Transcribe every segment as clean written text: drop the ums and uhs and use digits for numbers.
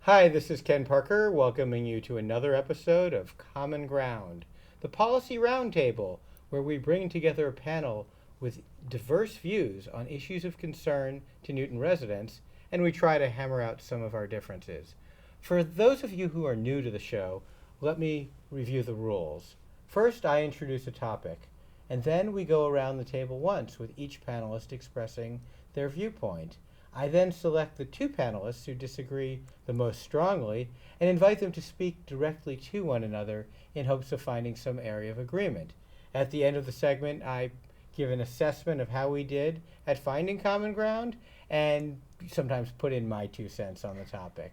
Hi, this is Ken Parker, welcoming you to another episode of Common Ground, the Policy Roundtable, where we bring together a panel with diverse views on issues of concern to Newton residents, and we try to hammer out some of our differences. For those of you who are new to the show, let me review the rules. First, I introduce a topic, and then we go around the table once with each panelist expressing their viewpoint. I then select the two panelists who disagree the most strongly and invite them to speak directly to one another in hopes of finding some area of agreement. At the end of the segment, I give an assessment of how we did at finding common ground and sometimes put in my 2 cents on the topic.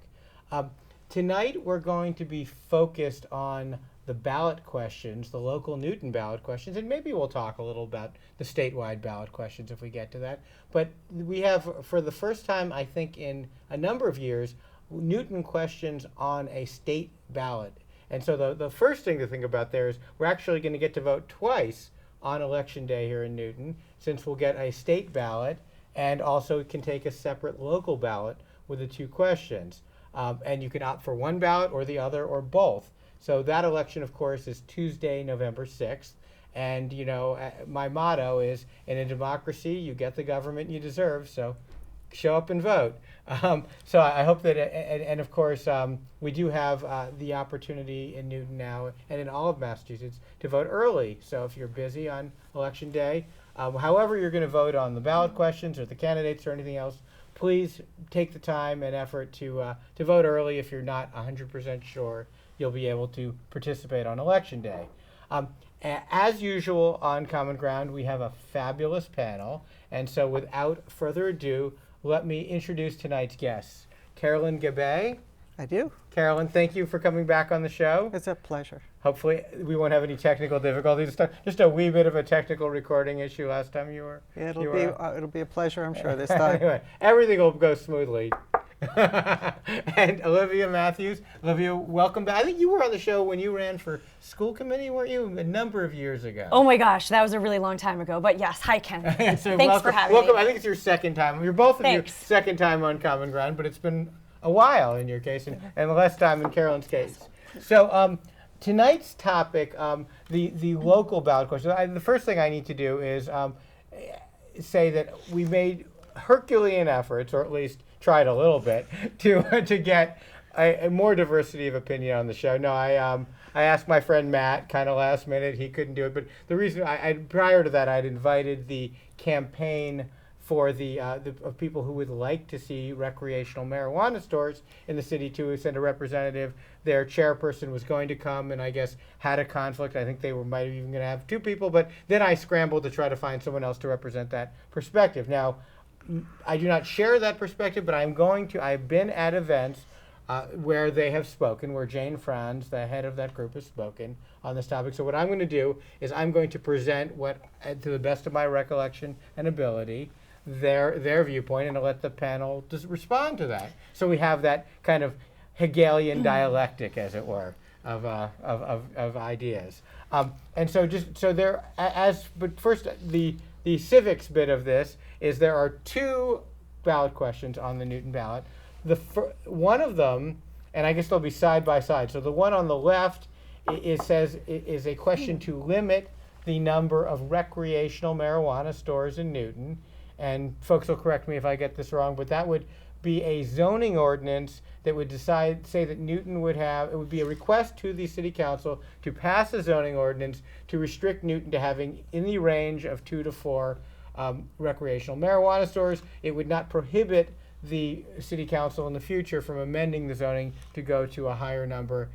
Tonight, we're going to be focused on the ballot questions, the local Newton ballot questions, and maybe we'll talk a little about the statewide ballot questions if we get to that. But we have, for the first time, I think, in a number of years, Newton questions on a state ballot. And so the first thing to think about there is we're actually going to get to vote twice on Election Day here in Newton, since we'll get a state ballot and also can take a separate local ballot with the two questions. And you can opt for one ballot or the other or both. So that election, of course, is Tuesday, November 6th. And, you know, my motto is, in a democracy, you get the government you deserve, so show up and vote. So I hope that, and of course, we do have the opportunity in Newton now and in all of Massachusetts to vote early. So if you're busy on Election Day, however you're going to vote on the ballot questions or the candidates or anything else, please take the time and effort to vote early. If you're not 100% sure you'll be able to participate on Election Day. As usual on Common Ground, we have a fabulous panel. And so without further ado, let me introduce tonight's guests. Carolyn Gabbay. I do. Carolyn, thank you for coming back on the show. It's a pleasure. Hopefully we won't have any technical difficulties. Just a wee bit of a technical recording issue last time you were. It'll be a pleasure, I'm sure, this time. Anyway, everything will go smoothly. And Olivia Matthews. Olivia, welcome back. I think you were on the show when you ran for school committee, weren't you? A number of years ago. Oh my gosh, that was a really long time ago. But yes, hi Ken. So Thanks for having me. I think it's your second time. You're both of your second time on Common Ground, but it's been a while in your case and less time in Carolyn's case. So tonight's topic, the local ballot question. The first thing I need to do is say that we made Herculean efforts, or at least tried a little bit, to get a more diversity of opinion on the show. No, I asked my friend Matt kind of last minute. He couldn't do it, but the reason prior to that, I'd invited the campaign for the of people who would like to see recreational marijuana stores in the city to send a representative. Their chairperson was going to come and I guess had a conflict. I think they might have even going to have two people, but then I scrambled to try to find someone else to represent that perspective. Now, I do not share that perspective, but I've been at events where they have spoken, where Jane Franz, the head of that group, has spoken on this topic. So what I'm going to do is I'm going to present what, to the best of my recollection and ability, their viewpoint, and to let the panel just respond to that. So we have that kind of Hegelian dialectic, as it were, of ideas. And so but first the civics bit of this is there are two ballot questions on the Newton ballot. One of them, and I guess they'll be side by side. So the one on the left is a question to limit the number of recreational marijuana stores in Newton. And folks will correct me if I get this wrong, but that would be a zoning ordinance that would say that Newton it would be a request to the city council to pass a zoning ordinance to restrict Newton to having in the range of 2 to 4 recreational marijuana stores. It would not prohibit the city council in the future from amending the zoning to go to a higher number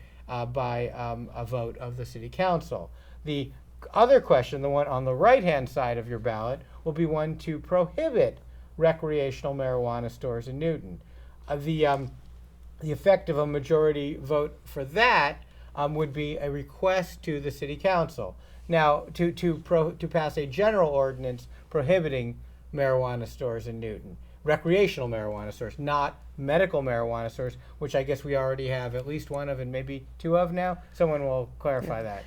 by a vote of the city council. The other question, the one on the right-hand side of your ballot, will be one to prohibit recreational marijuana stores in Newton. The effect of a majority vote for that would be a request to the city council. Now, to pass a general ordinance prohibiting marijuana stores in Newton, recreational marijuana stores, not medical marijuana stores, which I guess we already have at least one of and maybe two of now. Someone will clarify that.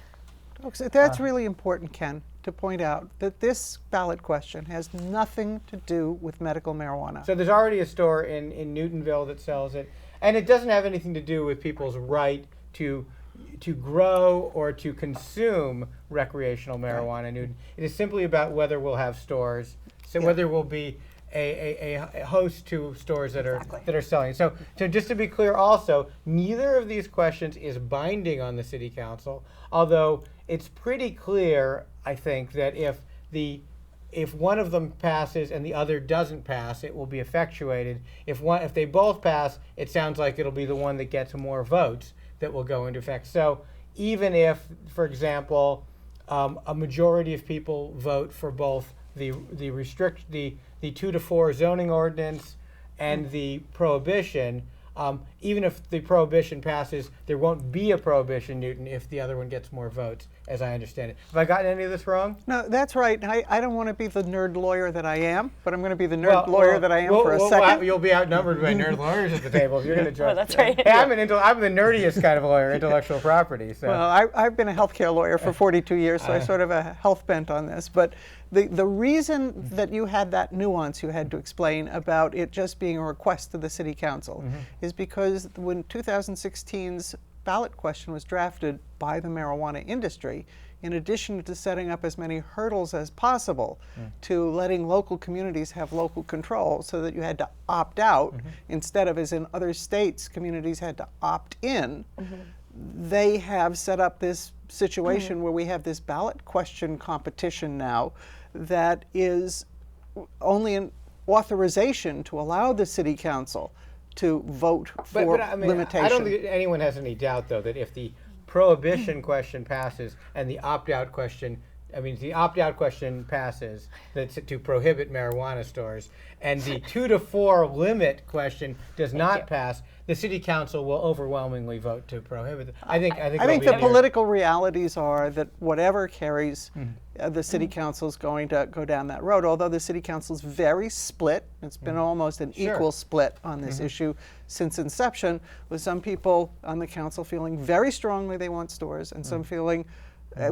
So that's really important, Ken, to point out that this ballot question has nothing to do with medical marijuana. So there's already a store in Newtonville that sells it. And it doesn't have anything to do with people's right to grow or to consume recreational marijuana in Newton. It is simply about whether we'll have stores, so whether we'll be a host to stores that are selling. So just to be clear also, neither of these questions is binding on the city council, although it's pretty clear, I think, that if one of them passes and the other doesn't pass, it will be effectuated. If they both pass, it sounds like it'll be the one that gets more votes that will go into effect. So even if, for example, a majority of people vote for both the 2 to 4 zoning ordinance and the prohibition, even if the prohibition passes, there won't be a prohibition in Newton if the other one gets more votes, as I understand it. Have I gotten any of this wrong? No, that's right. I don't want to be the nerd lawyer that I am, but I'm going to be the nerd lawyer that I am for a second. You'll be outnumbered by nerd lawyers at the table if you're going to join. Oh, that's right. Hey, I'm the nerdiest kind of lawyer, intellectual property. So. Well, I've been a healthcare lawyer for 42 years, so I sort of have a health bent on this. But the reason that you had that nuance you had to explain about it just being a request to the city council is because when 2016's ballot question was drafted by the marijuana industry, in addition to setting up as many hurdles as possible to letting local communities have local control so that you had to opt out instead of, as in other states, communities had to opt in, they have set up this situation where we have this ballot question competition now that is only an authorization to allow the city council to vote for limitation. I don't think anyone has any doubt, though, that if the prohibition question passes and the opt-out question, the opt-out question passes, that's to prohibit marijuana stores, and the 2 to 4 limit question does not pass, the city council will overwhelmingly vote to prohibit it. I think the political realities are that whatever carries, the city council is going to go down that road. Although the city council is very split, it's been almost an equal split on this issue since inception, with some people on the council feeling very strongly they want stores, and some feeling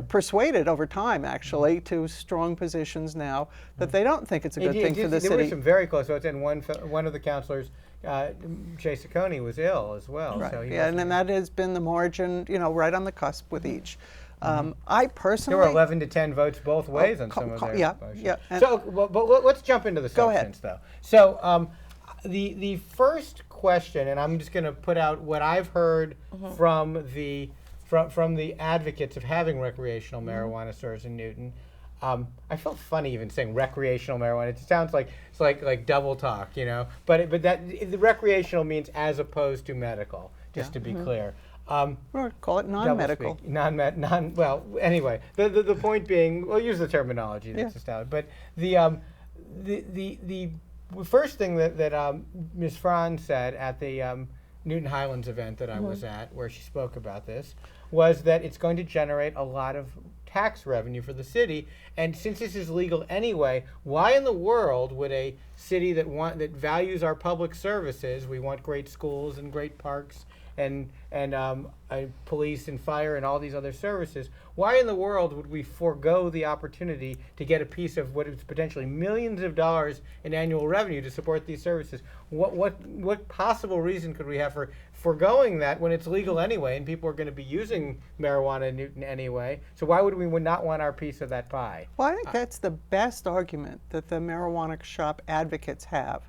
persuaded over time, actually, to strong positions now that they don't think it's a good thing for the city. There were some very close votes, and one of the councilors, Jay Ciccone, was ill as well. Right. So and then that has been the margin, right on the cusp with each. I personally... There were 11 to 10 votes both ways on some of their motions. Yeah. So, but let's jump into the substance, though. So, the first question, and I'm just going to put out what I've heard from the advocates of having recreational marijuana stores in Newton. I felt funny even saying recreational marijuana. It sounds like it's like double talk, But the recreational means as opposed to medical, just to be clear. Or call it non-medical. Well, anyway, the point being, we'll use the terminology that's established. But the first thing that Ms. Franz said at the Newton Highlands event that I was at, where she spoke about this, was that it's going to generate a lot of tax revenue for the city. And since this is legal anyway, why in the world would a city that values our public services, we want great schools and great parks and police and fire and all these other services, why in the world would we forego the opportunity to get a piece of what is potentially millions of dollars in annual revenue to support these services? What possible reason could we have for foregoing that when it's legal anyway and people are going to be using marijuana in Newton anyway? So why would we not want our piece of that pie? Well, I think that's the best argument that the marijuana shop advocates have,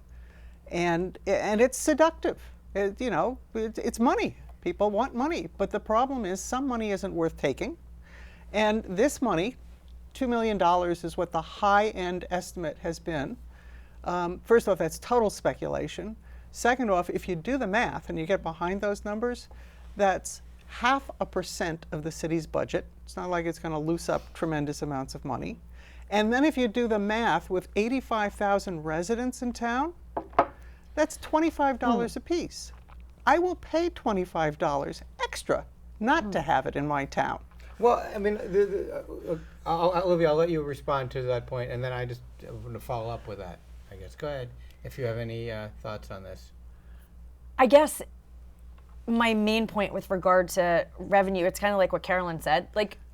and it's seductive. It's money. People want money, but the problem is some money isn't worth taking, and this money, $2 million, is what the high-end estimate has been. First off, that's total speculation. Second off, if you do the math and you get behind those numbers, that's 0.5% of the city's budget. It's not like it's going to loose up tremendous amounts of money. And then if you do the math with 85,000 residents in town, that's $25 a piece. I will pay $25 extra not to have it in my town. Well, Olivia, I'll let you respond to that point, and then I just want to follow up with that, I guess. Go ahead, if you have any thoughts on this. I guess my main point with regard to revenue, it's kind of like what Carolyn said.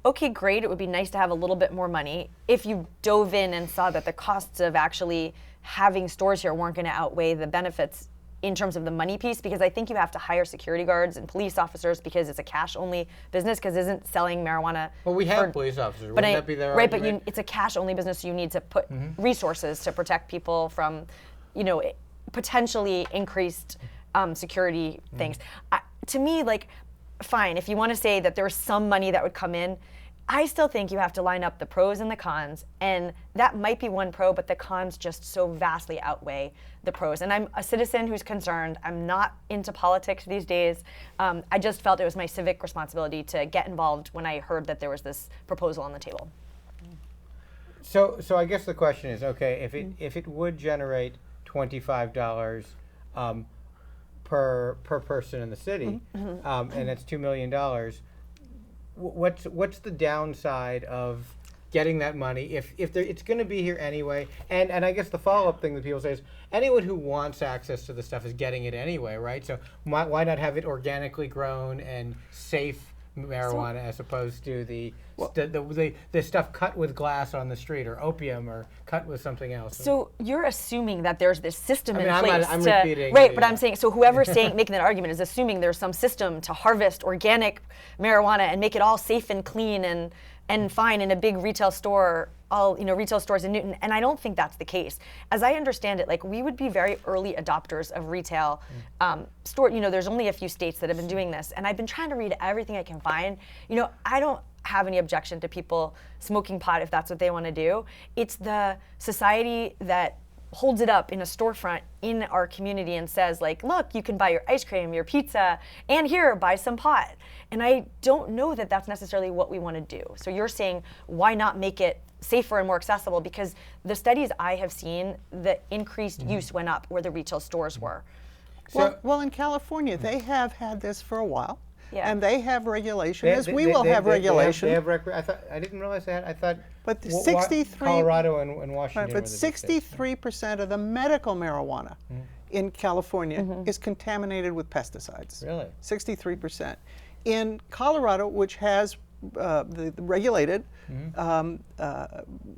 Okay, great, it would be nice to have a little bit more money if you dove in and saw that the costs of actually having stores here weren't going to outweigh the benefits in terms of the money piece, because I think you have to hire security guards and police officers because it's a cash-only business, because isn't selling marijuana. Well, we have police officers. Wouldn't that be their right, argument? but it's a cash-only business, so you need to put resources to protect people from, potentially increased security things. To me, like, fine, if you want to say that there's some money that would come in, I still think you have to line up the pros and the cons, and that might be one pro, but the cons just so vastly outweigh the pros. And I'm a citizen who's concerned. I'm not into politics these days. I just felt it was my civic responsibility to get involved when I heard that there was this proposal on the table. So I guess the question is, okay, if it would generate $25 per person in the city, and it's $2 million. What's the downside of getting that money if it's going to be here anyway? And I guess the follow-up thing that people say is anyone who wants access to the stuff is getting it anyway, right? So why not have it organically grown and safe marijuana as opposed to the stuff cut with glass on the street, or opium, or cut with something else? So you're assuming that there's this system in I'm place repeating, right, but I'm saying, so whoever's making that argument is assuming there's some system to harvest organic marijuana and make it all safe and clean and fine in a big retail store, retail stores in Newton, and I don't think that's the case. As I understand it, like, we would be very early adopters of retail store. There's only a few states that have been doing this, and I've been trying to read everything I can find. I don't have any objection to people smoking pot if that's what they want to do. It's the society that holds it up in a storefront in our community and says, like, look, you can buy your ice cream, your pizza, and here, buy some pot. And I don't know that that's necessarily what we want to do. So you're saying, why not make it safer and more accessible? Because the studies I have seen, the increased use went up where the retail stores were. Well, in California, they have had this for a while. Yeah. And they have regulation, as we will have regulation. I didn't realize that. I thought. But 63 Colorado and Washington. Right, but 63% of the medical marijuana in California is contaminated with pesticides. Really? 63%. In Colorado, which has the regulated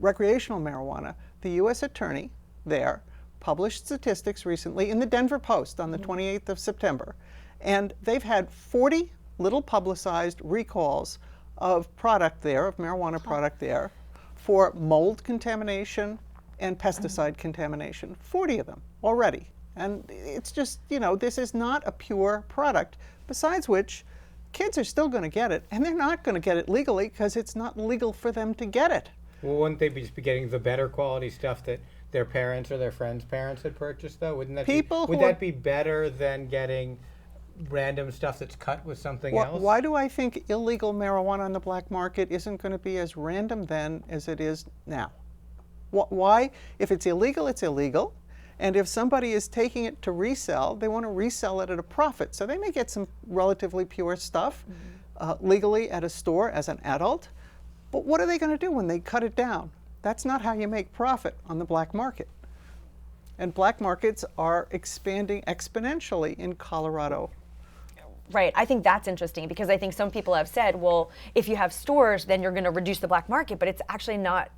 recreational marijuana, the U.S. attorney there published statistics recently in the Denver Post on the 28th of September, and they've had 40 little publicized recalls of product there, of marijuana product there, for mold contamination and pesticide contamination. 40 of them already. And it's just, this is not a pure product. Besides which, kids are still going to get it, and they're not going to get it legally because it's not legal for them to get it. Well, wouldn't they just be getting the better quality stuff that their parents or their friends' parents had purchased, though? Wouldn't that would that be better than getting random stuff that's cut with something else? Why do I think illegal marijuana on the black market isn't going to be as random then as it is now? Why? If it's illegal, it's illegal. And if somebody is taking it to resell, they want to resell it at a profit. So they may get some relatively pure stuff legally at a store as an adult. But what are they going to do when they cut it down? That's not how you make profit on the black market. And black markets are expanding exponentially in Colorado. Right. I think that's interesting, because I think some people have said, well, if you have stores, then you're going to reduce the black market, but it's actually not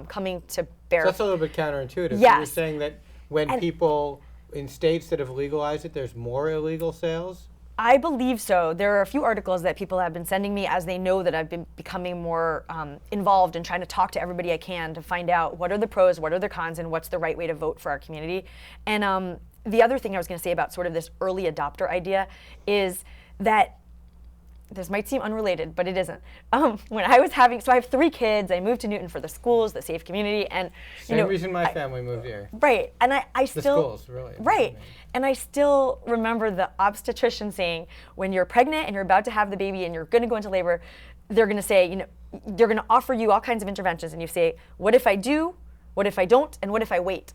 coming to bear. So that's a little bit counterintuitive. Yes. So you're saying that when people in states that have legalized it, there's more illegal sales? I believe so. There are a few articles that people have been sending me as they know that I've been becoming more involved in trying to talk to everybody I can to find out what are the pros, what are the cons, and what's the right way to vote for our community. And the other thing I was going to say about sort of this early adopter idea is that this might seem unrelated, but it isn't. When I was so I have 3 kids. I moved to Newton for the schools, the safe community, and Same reason my family moved here. Right, and I still the schools, really. Right, and I still remember the obstetrician saying, when you're pregnant and you're about to have the baby and you're going to go into labor, they're going to say, they're going to offer you all kinds of interventions, and you say, what if I do? What if I don't? And what if I wait?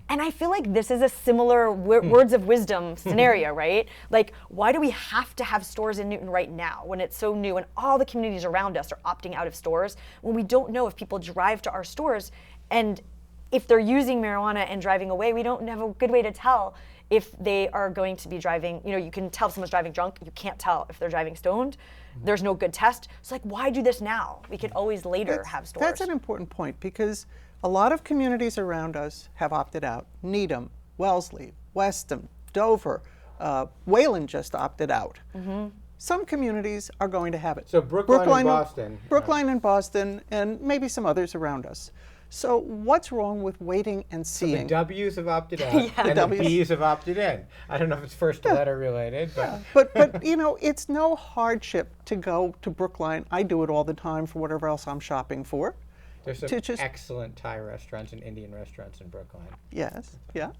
And I feel like this is a similar words of wisdom scenario, right? Like, why do we have to have stores in Newton right now when it's so new and all the communities around us are opting out of stores, when we don't know if people drive to our stores, and if they're using marijuana and driving away, we don't have a good way to tell if they are going to be driving. You can tell if someone's driving drunk. You can't tell if they're driving stoned. There's no good test. So like, why do this now? We could always later have stores. That's an important point, because a lot of communities around us have opted out. Needham, Wellesley, Weston, Dover, Wayland just opted out. Some communities are going to have it. So Brookline and Boston. Brookline and Boston, and maybe some others around us. So what's wrong with waiting and seeing? The W's have opted out, and the B's have opted in. I don't know if it's first letter related, but But you know, it's no hardship to go to Brookline. I do it all the time for whatever else I'm shopping for. there's some excellent Thai restaurants and Indian restaurants in Brookline. Yes, yeah.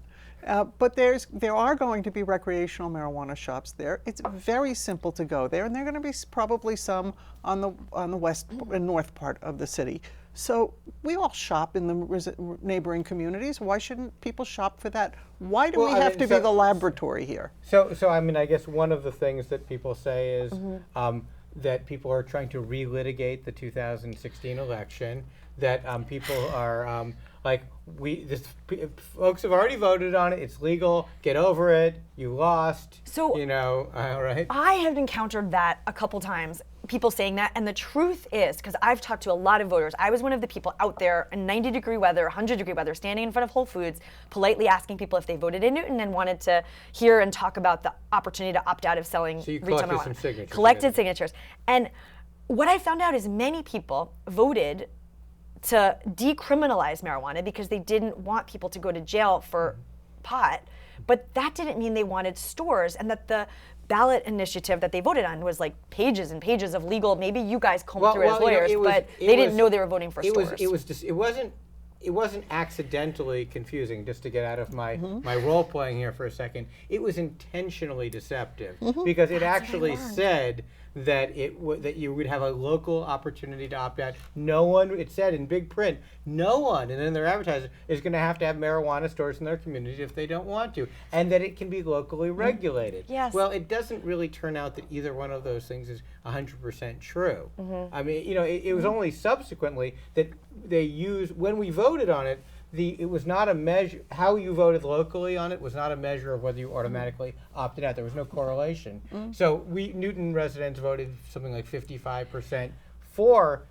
But there are going to be recreational marijuana shops there. It's very simple to go there, and there are going to be probably some on the west and north part of the city. So we all shop in the neighboring communities. Why shouldn't people shop for that? Why do we have to be the laboratory here? So I mean, I guess one of the things that people say is that people are trying to relitigate the 2016 election. That people are like, folks have already voted on it. It's legal. Get over it. You lost. So, you know, right? I have encountered that a couple times, people saying that, and the truth is, because I've talked to a lot of voters, I was one of the people out there in 90-degree weather, 100-degree weather, standing in front of Whole Foods, politely asking people if they voted in Newton and wanted to hear and talk about the opportunity to opt out of selling So you retail collected marijuana. some signatures. Collected signatures. And what I found out is many people voted to decriminalize marijuana because they didn't want people to go to jail for pot, but that didn't mean they wanted stores, and that the ballot initiative that they voted on was like pages and pages of legal. Maybe you guys combed through it as lawyers, but they didn't know they were voting for stores. It wasn't accidentally confusing. Just to get out of my role playing here for a second, it was intentionally deceptive because it actually said that that you would have a local opportunity to opt out. No one, it said in big print, no one, and then their advertiser is going to have marijuana stores in their community if they don't want to, and that it can be locally regulated. Yes. Well, it doesn't really turn out that either one of those things is 100% true. I mean, you know, it was only subsequently that they used, when we voted on it, it was not a measure, how you voted locally on it was not a measure of whether you automatically opted out. There was no correlation. So Newton residents voted something like 55% for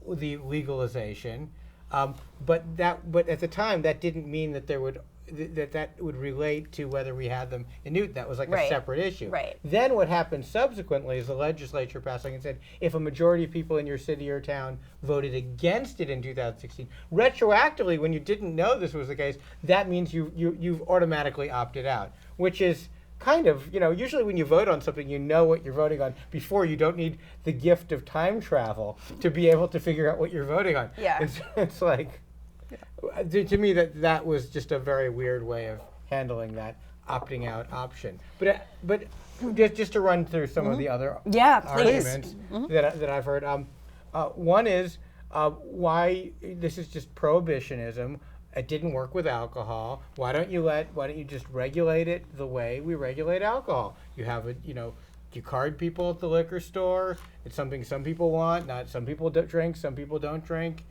the legalization, but at the time that didn't mean that there would that would relate to whether we had them in Newton. That was like a separate issue. Right. Then what happened subsequently is the legislature passed something and said, if a majority of people in your city or town voted against it in 2016, retroactively, when you didn't know this was the case, that means you've automatically opted out, which is kind of, you know, usually when you vote on something, you know what you're voting on before. You don't need the gift of time travel to be able to figure out what you're voting on. Yeah. It's like, to me, that was just a very weird way of handling that opting out option. But just to run through some of the other arguments that I've heard. One is why this is just prohibitionism. It didn't work with alcohol. Why don't you just regulate it the way we regulate alcohol? You have you card people at the liquor store. It's something some people want. Not some people drink. Some people don't drink.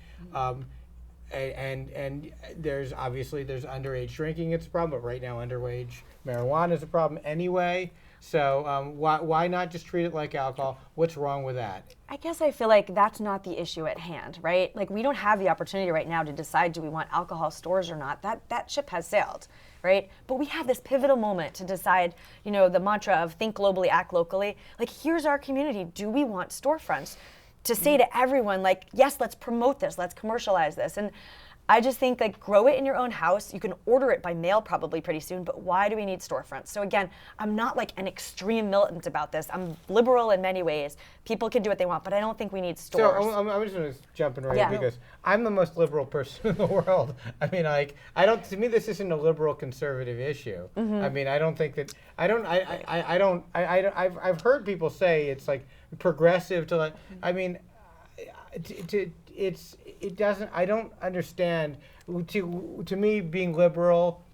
And there's underage drinking. It's a problem, but right now underage marijuana is a problem anyway. So why not just treat it like alcohol? What's wrong with that? I guess I feel like that's not the issue at hand, right? Like, we don't have the opportunity right now to decide, do we want alcohol stores or not? That ship has sailed, right? But we have this pivotal moment to decide, you know, the mantra of think globally, act locally. Like, here's our community. Do we want storefronts? To say to everyone, like, yes, let's promote this, let's commercialize this. And I just think, like, grow it in your own house. You can order it by mail probably pretty soon, but why do we need storefronts? So again, I'm not like an extreme militant about this. I'm liberal in many ways. People can do what they want, but I don't think we need stores. So I'm just going to jump in because I'm the most liberal person in the world. I mean, like, to me, this isn't a liberal conservative issue. I mean, I don't think that, I've heard people say it's like progressive to, like, I mean, it doesn't, I don't understand. To me, being a liberal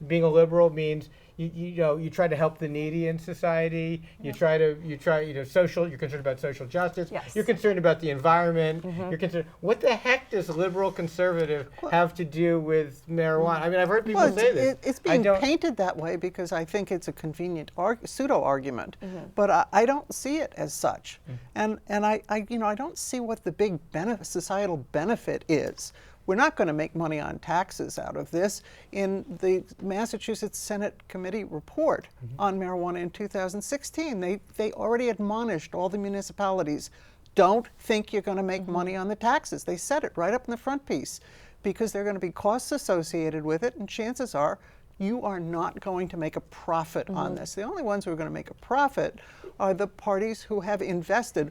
means you try to help the needy in society. You're concerned about social justice. Yes. You're concerned about the environment. You're concerned. What the heck does liberal conservative have to do with marijuana? I mean, I've heard people say this. It's being painted that way because I think it's a convenient pseudo argument, but I don't see it as such, and I don't see what the big societal benefit is. we're not going to make money on taxes out of this. In the Massachusetts Senate Committee report on marijuana in 2016, they already admonished all the municipalities, don't think you're going to make money on the taxes. They said it right up in the front piece, because there are going to be costs associated with it, and chances are you are not going to make a profit on this. The only ones who are going to make a profit are the parties who have invested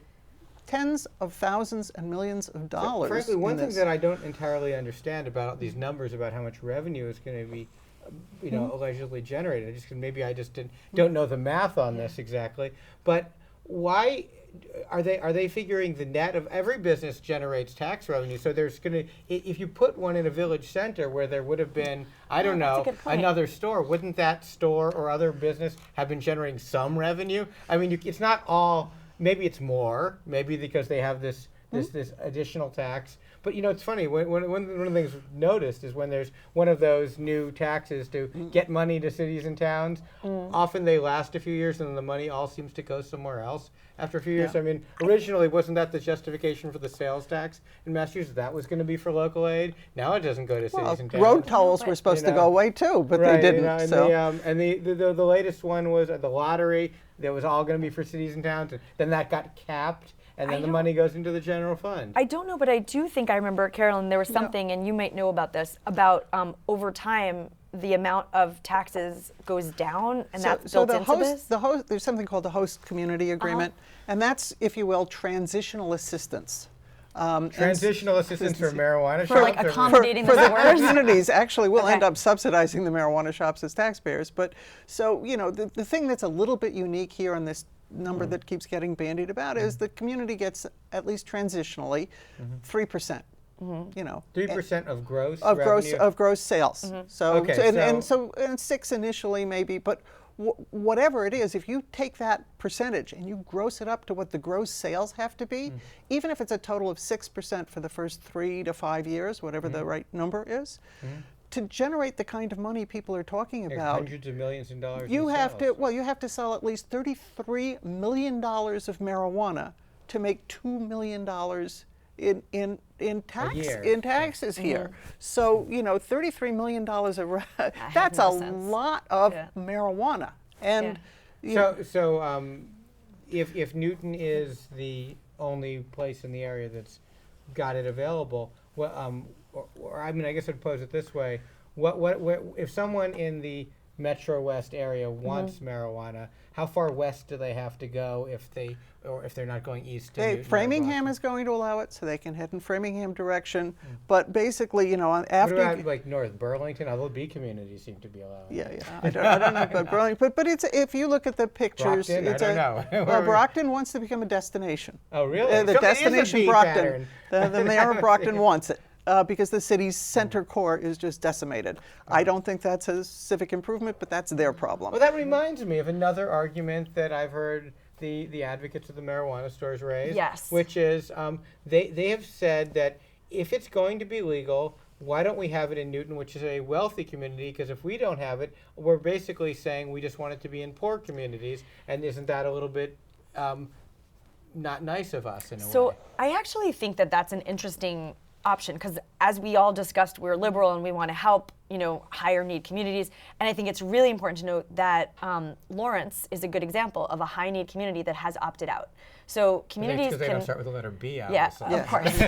tens of thousands and millions of dollars. Frankly, one thing that I don't entirely understand about these numbers about how much revenue is going to be, allegedly generated. Maybe I just don't know the math on this exactly. But why are they figuring the net of every business generates tax revenue? So there's going to, if you put one in a village center where there would have been, I don't know, another store, wouldn't that store or other business have been generating some revenue? I mean, it's not all. Maybe it's more. Maybe because they have this additional tax. But it's funny. One of the things we've noticed is when there's one of those new taxes to get money to cities and towns, often they last a few years and then the money all seems to go somewhere else after a few years. I mean, originally wasn't that the justification for the sales tax in Massachusetts? That was going to be for local aid. Now it doesn't go to cities and towns. Road tolls were supposed to go away too, but they didn't. And the latest one was the lottery. That was all going to be for cities and towns, and then that got capped, and then the money goes into the general fund. I don't know, but I do think I remember, Carolyn, there was something, and you might know about this, about over time, the amount of taxes goes down, and that's built into this? There's something called the host community agreement, and that's, if you will, transitional assistance. Transitional assistance for marijuana shops? For like accommodating for the the communities. Actually, we'll end up subsidizing the marijuana shops as taxpayers. But so, the thing that's a little bit unique here on this number that keeps getting bandied about is the community gets, at least transitionally, 3%. 3% of gross revenue? Of gross sales. So, and 6 initially maybe, but whatever it is, if you take that percentage and you gross it up to what the gross sales have to be, even if it's a total of 6% for the first 3 to 5 years, whatever the right number is, to generate the kind of money people are talking about, hundreds of millions of dollars. You have to sell at least $33 million of marijuana to make $2 million in taxes here. So $33 million that's a lot of marijuana. And if Newton is the only place in the area that's got it available, I guess I'd pose it this way: what if someone in the Metro West area wants marijuana? How far west do they have to go if they're not going east? Framingham is going to allow it, so they can head in Framingham direction. But basically, after what about like North Burlington, although B communities seem to be allowed. Yeah. I don't know about Burlington, but it's if you look at the pictures, Brockton? it's I don't know. Well, Brockton wants to become a destination. Oh, really? The so destination Brockton. The mayor of Brockton Yeah. wants it. Because the city's center core is just decimated. I don't think that's a civic improvement, but that's their problem. Well, that reminds me of another argument that I've heard the advocates of the marijuana stores raise. Yes. Which is they have said that if it's going to be legal, why don't we have it in Newton, which is a wealthy community? Because if we don't have it, we're basically saying we just want it to be in poor communities. And isn't that a little bit not nice of us in a way? So I actually think that that's an interesting option, because as we all discussed, we're liberal and we want to help higher need communities, and I think it's really important to note that Lawrence is a good example of a high need community that has opted out. So communities because they don't start with the letter B. Obviously. Of course.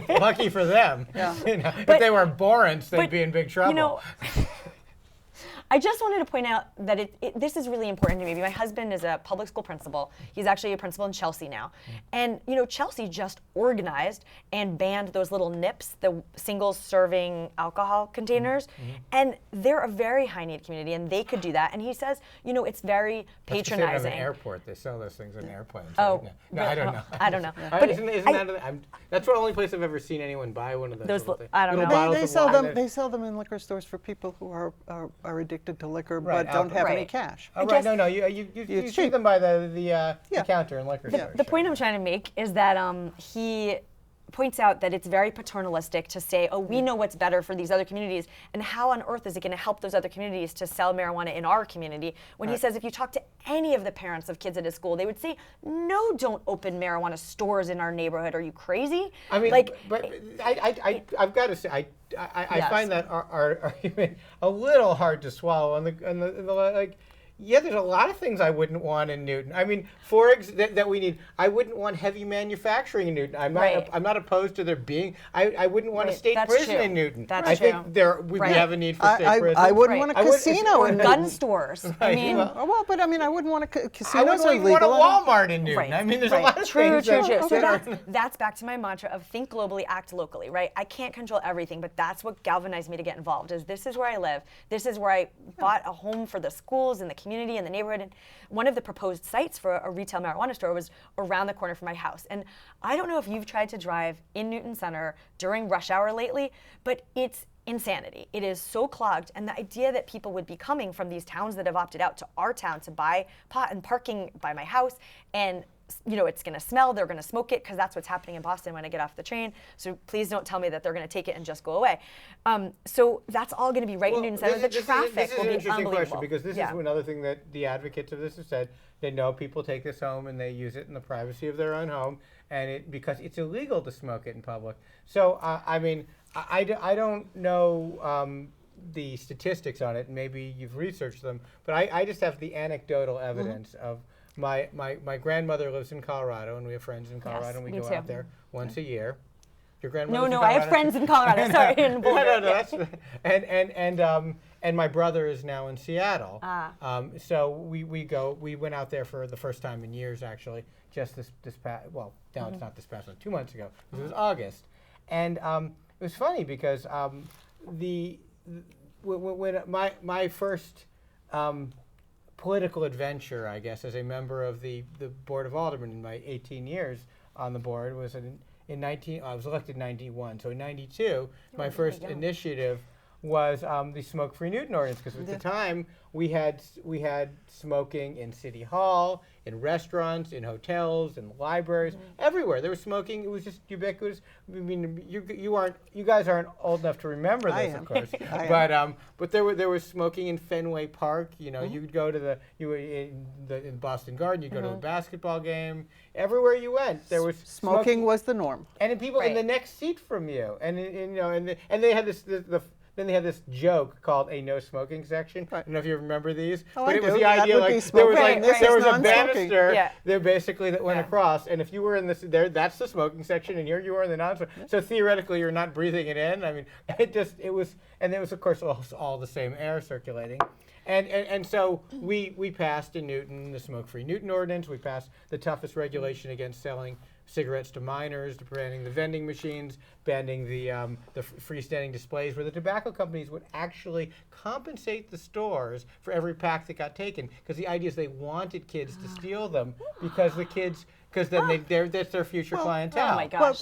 Lucky for them. Yeah. If they were Borrance, they'd be in big trouble. I just wanted to point out that this is really important to me. My husband is a public school principal. He's actually a principal in Chelsea now. And Chelsea just organized and banned those little nips, the single serving alcohol containers. And they're a very high need community, and they could do that. And he says, it's very patronizing. That's an airport. They sell those things in airplanes. Oh, no, I don't know. I don't know. But that's the only place I've ever seen anyone buy one of those little things. I don't know. They sell them in liquor stores for people who are addicted to liquor but don't have any cash. Oh, right. No. You see them by the counter in liquor stores. The point I'm trying to make is that he points out that it's very paternalistic to say, oh, we know what's better for these other communities, and how on earth is it going to help those other communities to sell marijuana in our community? When he says if you talk to any of the parents of kids at his school, they would say, no, don't open marijuana stores in our neighborhood. Are you crazy? I mean, like, but I've got to say, I Yes. find that argument a little hard to swallow. On the like, yeah, there's a lot of things I wouldn't want in Newton. I mean, that we need. I wouldn't want heavy manufacturing in Newton. I'm not. Right. I'm not opposed to there being. I wouldn't want a Right, state that's prison true. in Newton. That's I true. think we Right. have a need for state prisons. I wouldn't Right. want a casino in gun Newton. stores. I Right. mean, Well, but I mean, I wouldn't want a I casinos wouldn't even want a illegal. Walmart in Newton. Right. I mean, there's right. a lot of true, things. True, that- true. So that that's back to my mantra of think globally, act locally, right? I can't control everything, but that's what galvanized me to get involved. This is where I live. This is where I bought a home for the schools and the community and the neighborhood. And one of the proposed sites for a retail marijuana store was around the corner from my house. And I don't know if you've tried to drive in Newton Center during rush hour lately, but it's insanity. It is so clogged, and the idea that people would be coming from these towns that have opted out to our town to buy pot and parking by my house, and it's going to smell, they're going to smoke it, because that's what's happening in Boston when I get off the train. So please don't tell me that they're going to take it and just go away. So that's all going to be right in Newton Center. The traffic this is will an be interesting unbelievable. question, because this Yeah. is another thing that the advocates of this have said. They know people take this home and they use it in the privacy of their own home, and because it's illegal to smoke it in public. So I mean, I don't know the statistics on it. Maybe you've researched them, but I just have the anecdotal evidence of my grandmother lives in Colorado, and we have friends in Colorado, Yes, and we me go too. out there once a year. Your grandmother? No, I have friends in Colorado. Sorry, in Boulder. No, Yeah. and my brother is now in Seattle. Ah. So we went out there for the first time in years, actually, just this past, well, no, it's not this past one, 2 months ago. It was August. And it was funny because when my first political adventure, I guess, as a member of the Board of Aldermen in my 18 years on the board was I was elected in 91. So in 92, my first initiative was the smoke-free Newton ordinance, because at the time we had smoking in City Hall, in restaurants, in hotels, in libraries, everywhere. There was smoking. It was just ubiquitous. I mean, you guys aren't old enough to remember this, of course. But there was smoking in Fenway Park. You'd go to in Boston Garden. You'd go to a basketball game. Everywhere you went, there was Smoking was the norm. and then people in the next seat from you, and they had then they had this joke called a no smoking section. I don't know if you remember these, Oh, but I it was do. the That idea would like be there was smoking. This there is was a non-smoking. banister there basically that went Yeah. across, and if you were in that's the smoking section, and here you are in the non-smoking. So theoretically, you're not breathing it in. I mean, it was of course all the same air circulating. And so we passed in Newton the smoke-free Newton ordinance. We passed the toughest regulation against selling cigarettes to minors, to banning the vending machines, banning the freestanding displays, where the tobacco companies would actually compensate the stores for every pack that got taken, because the idea is they wanted kids to steal them because then that's their future clientele. Oh my gosh.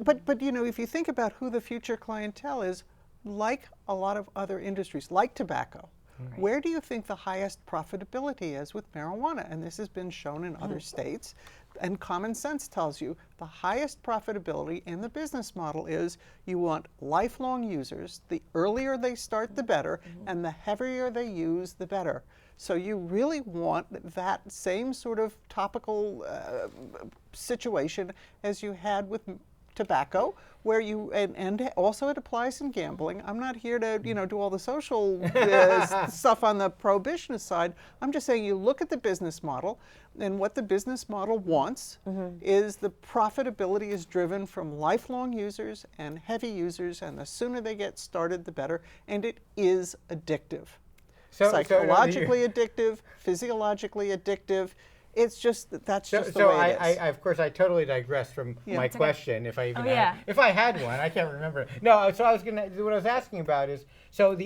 But if you think about who the future clientele is, like a lot of other industries, like tobacco, where do you think the highest profitability is with marijuana? And this has been shown in other states. And common sense tells you the highest profitability in the business model is you want lifelong users. The earlier they start, the better, and the heavier they use, the better. So you really want that same sort of topical situation as you had with tobacco, where and also it applies in gambling. I'm not here to do all the social stuff on the prohibitionist side. I'm just saying you look at the business model, and what the business model wants is the profitability is driven from lifelong users and heavy users, and the sooner they get started, the better. And it is addictive, psychologically addictive, physiologically addictive. It's just that's just the way it is. Of course, I totally digressed from my question. If I even Oh, I had one, I can't remember. No, so what I was asking about is, so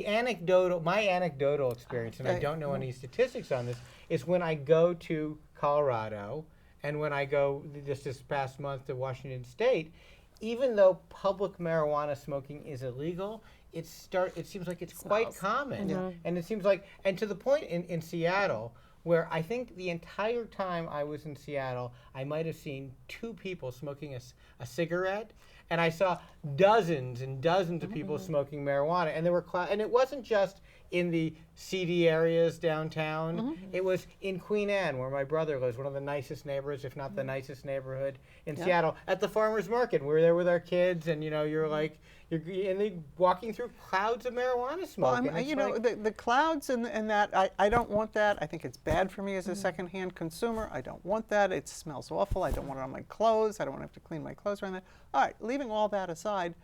my anecdotal experience, and I don't know any statistics on this, is when I go to Colorado, and when I go this past month to Washington State, even though public marijuana smoking is illegal, it seems like it's quite common, and it seems like, and to the point in Seattle, where I think the entire time I was in Seattle, I might have seen 2 people smoking a cigarette. and I saw dozens and dozens of people smoking marijuana, and there were and it wasn't just in the seedy areas downtown. It was in Queen Anne, where my brother lives, one of the nicest neighborhoods, if not the nicest neighborhood in Seattle, at the farmers market. We were there with our kids, and you're like, and they walking through clouds of marijuana smoke. Well, the clouds and that, I don't want that. I think it's bad for me as a secondhand consumer. I don't want that. It smells awful. I don't want it on my clothes. I don't want to have to clean my clothes around that. All right, leaving all that aside,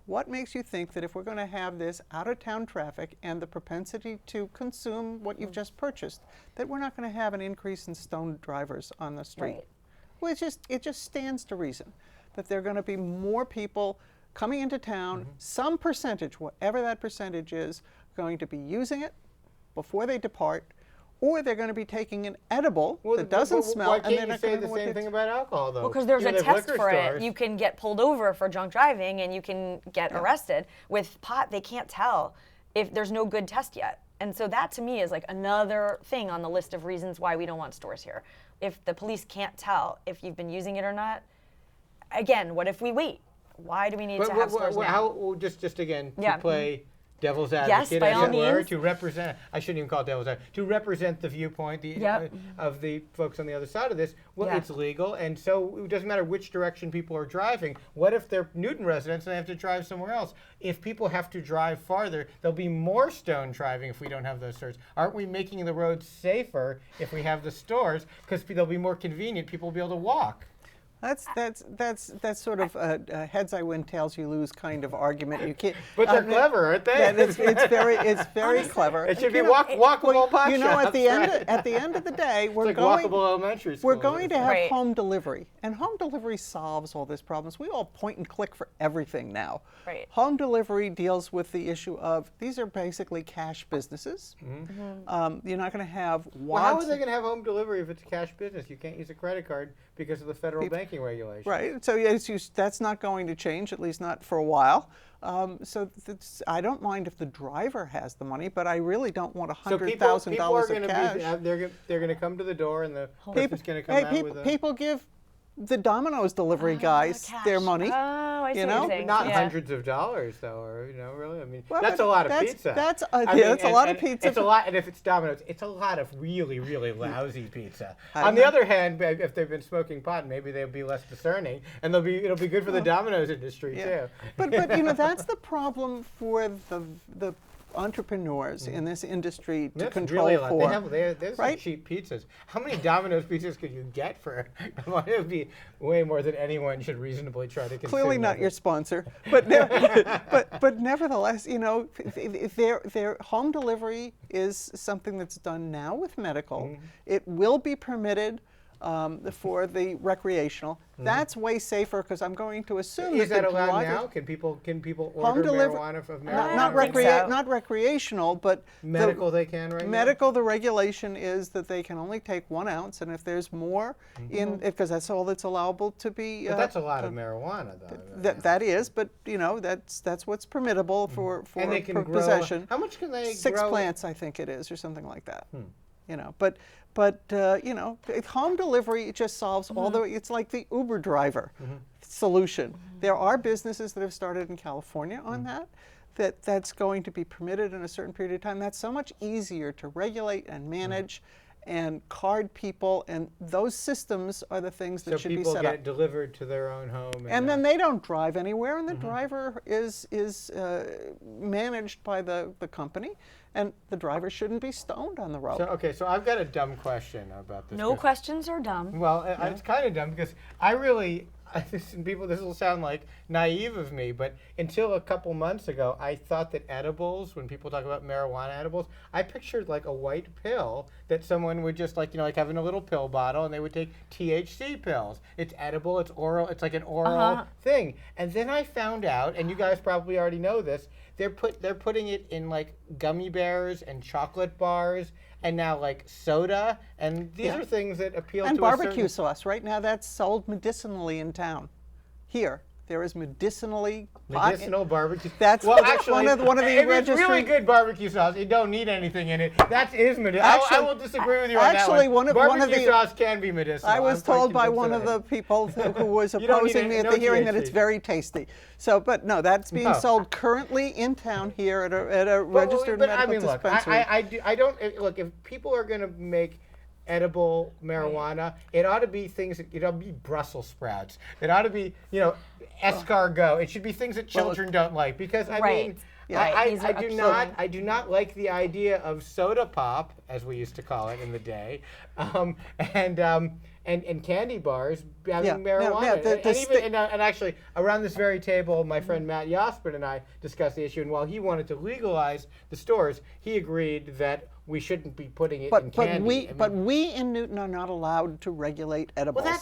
what makes you think that if we're going to have this out-of-town traffic and the propensity to consume what you've just purchased, that we're not going to have an increase in stoned drivers on the street? Right. Well, it just stands to reason that there are going to be more people coming into town, some percentage, whatever that percentage is, going to be using it before they depart, or they're going to be taking an edible that doesn't smell. Why can't you say the same thing about alcohol, though? Well, because there's a test for stores. it. You can get pulled over for drunk driving, and you can get arrested. With pot, they can't tell if there's no good test yet. And so that, to me, is like another thing on the list of reasons why we don't want stores here. If the police can't tell if you've been using it or not, again, what if we wait? Why do we need to have stores now? Just again, to play devil's Yes, advocate, by as all it were, means. to represent, I shouldn't even call it devil's advocate, to represent the viewpoint of the folks on the other side of this. Well, it's legal, and so it doesn't matter which direction people are driving. What if they're Newton residents and they have to drive somewhere else? If people have to drive farther, there'll be more stone driving if we don't have those stores. Aren't we making the roads safer if we have the stores? Because they'll be more convenient. People will be able to walk. That's sort of a heads I win, tails you lose kind of argument. You can't. But they're clever, aren't they? Yeah, it's very clever. It should be walkable pot You know, shops, at the end of the day, we're like going. walkable elementary school. We're going to have Right. home delivery, and home delivery solves all these problems. We all point and click for everything now. Right. Home delivery deals with the issue of these are basically cash businesses. You're not going to have Well, how are they going to have home delivery if it's a cash business? You can't use a credit card because of the federal banking regulations. Right. So that's not going to change, at least not for a while. I don't mind if the driver has the money, but I really don't want $100,000 of cash. They're going to come to the door, and the person's going to come out with a... People give the Domino's delivery guys their money. Oh, I see you what know? you're saying. Not Yeah. hundreds of dollars, though, or really. I mean, Well, that's but a lot of that's- pizza. that's a- I yeah, mean, that's a lot of pizza. It's a lot, and if it's Domino's, it's a lot of really, really lousy pizza. I On the know. other hand, if they've been smoking pot, maybe they'll be less discerning, and it'll be good for the Domino's industry too. But that's the problem for the entrepreneurs in this industry to That's control really a lot. for. There's some right? cheap pizzas. How many Domino's pizzas could you get for? It would be way more than anyone should reasonably try to consume. Clearly not that. your sponsor, but but nevertheless, if their home delivery is something that's done now with medical. It will be permitted for the recreational. That's way safer because I'm going to assume Is that the allowed drivers- now? Can people Home order delivery- marijuana from Not, marijuana? not, I don't think so. not recreational, but Medical they can right now? medical. The regulation is that they can only take 1 ounce, and if there's more in, because that's all that's allowable to be. But that's a lot of marijuana, though. That is, but that's what's permittable for And they can grow. possession. How much can they 6 grow? plants, I think it is, or something like that. But home delivery just solves all the. It's like the Uber driver solution. There are businesses that have started in California on that's going to be permitted in a certain period of time. That's so much easier to regulate and manage. And card people, and those systems are the things that So should be people set get up. delivered to their own home. And then they don't drive anywhere, and the driver is managed by the company, and the driver shouldn't be stoned on the road. So I've got a dumb question about this. No 'cause- questions are dumb. Well, it's kind of dumb because this will sound like naive of me, but until a couple months ago, I thought that edibles, when people talk about marijuana edibles, I pictured like a white pill that someone would just like having a little pill bottle, and they would take THC pills. It's edible, it's oral, it's like an oral thing. And then I found out, and you guys probably already know this, they're putting it in like gummy bears and chocolate bars, and now like soda, and these are things that appeal and to barbecue a certain... sauce. Right now, that's sold medicinally in town. Here, There is medicinal barbecue. That's well, one actually, of the if registry. it's really good barbecue sauce, you don't need anything in it. That is medicinal. I will disagree with you on that actually, one. one of Barbecue the sauce can be medicinal. I was told by one of the people who was opposing me at the hearing that it's very tasty. So, but no, that's being sold currently in town here at a registered medical dispensary. I don't look. If people are going to make edible marijuana, it ought to be things. It ought to be Brussels sprouts. It ought to be, escargot. It should be things that children don't like, because I mean. I do not like the idea of soda pop, as we used to call it in the day, and candy bars having marijuana. And actually, around this very table, my friend Matt Yosbert and I discussed the issue. And while he wanted to legalize the stores, he agreed that we shouldn't be putting it in candy. But we in Newton are not allowed to regulate edibles. Well,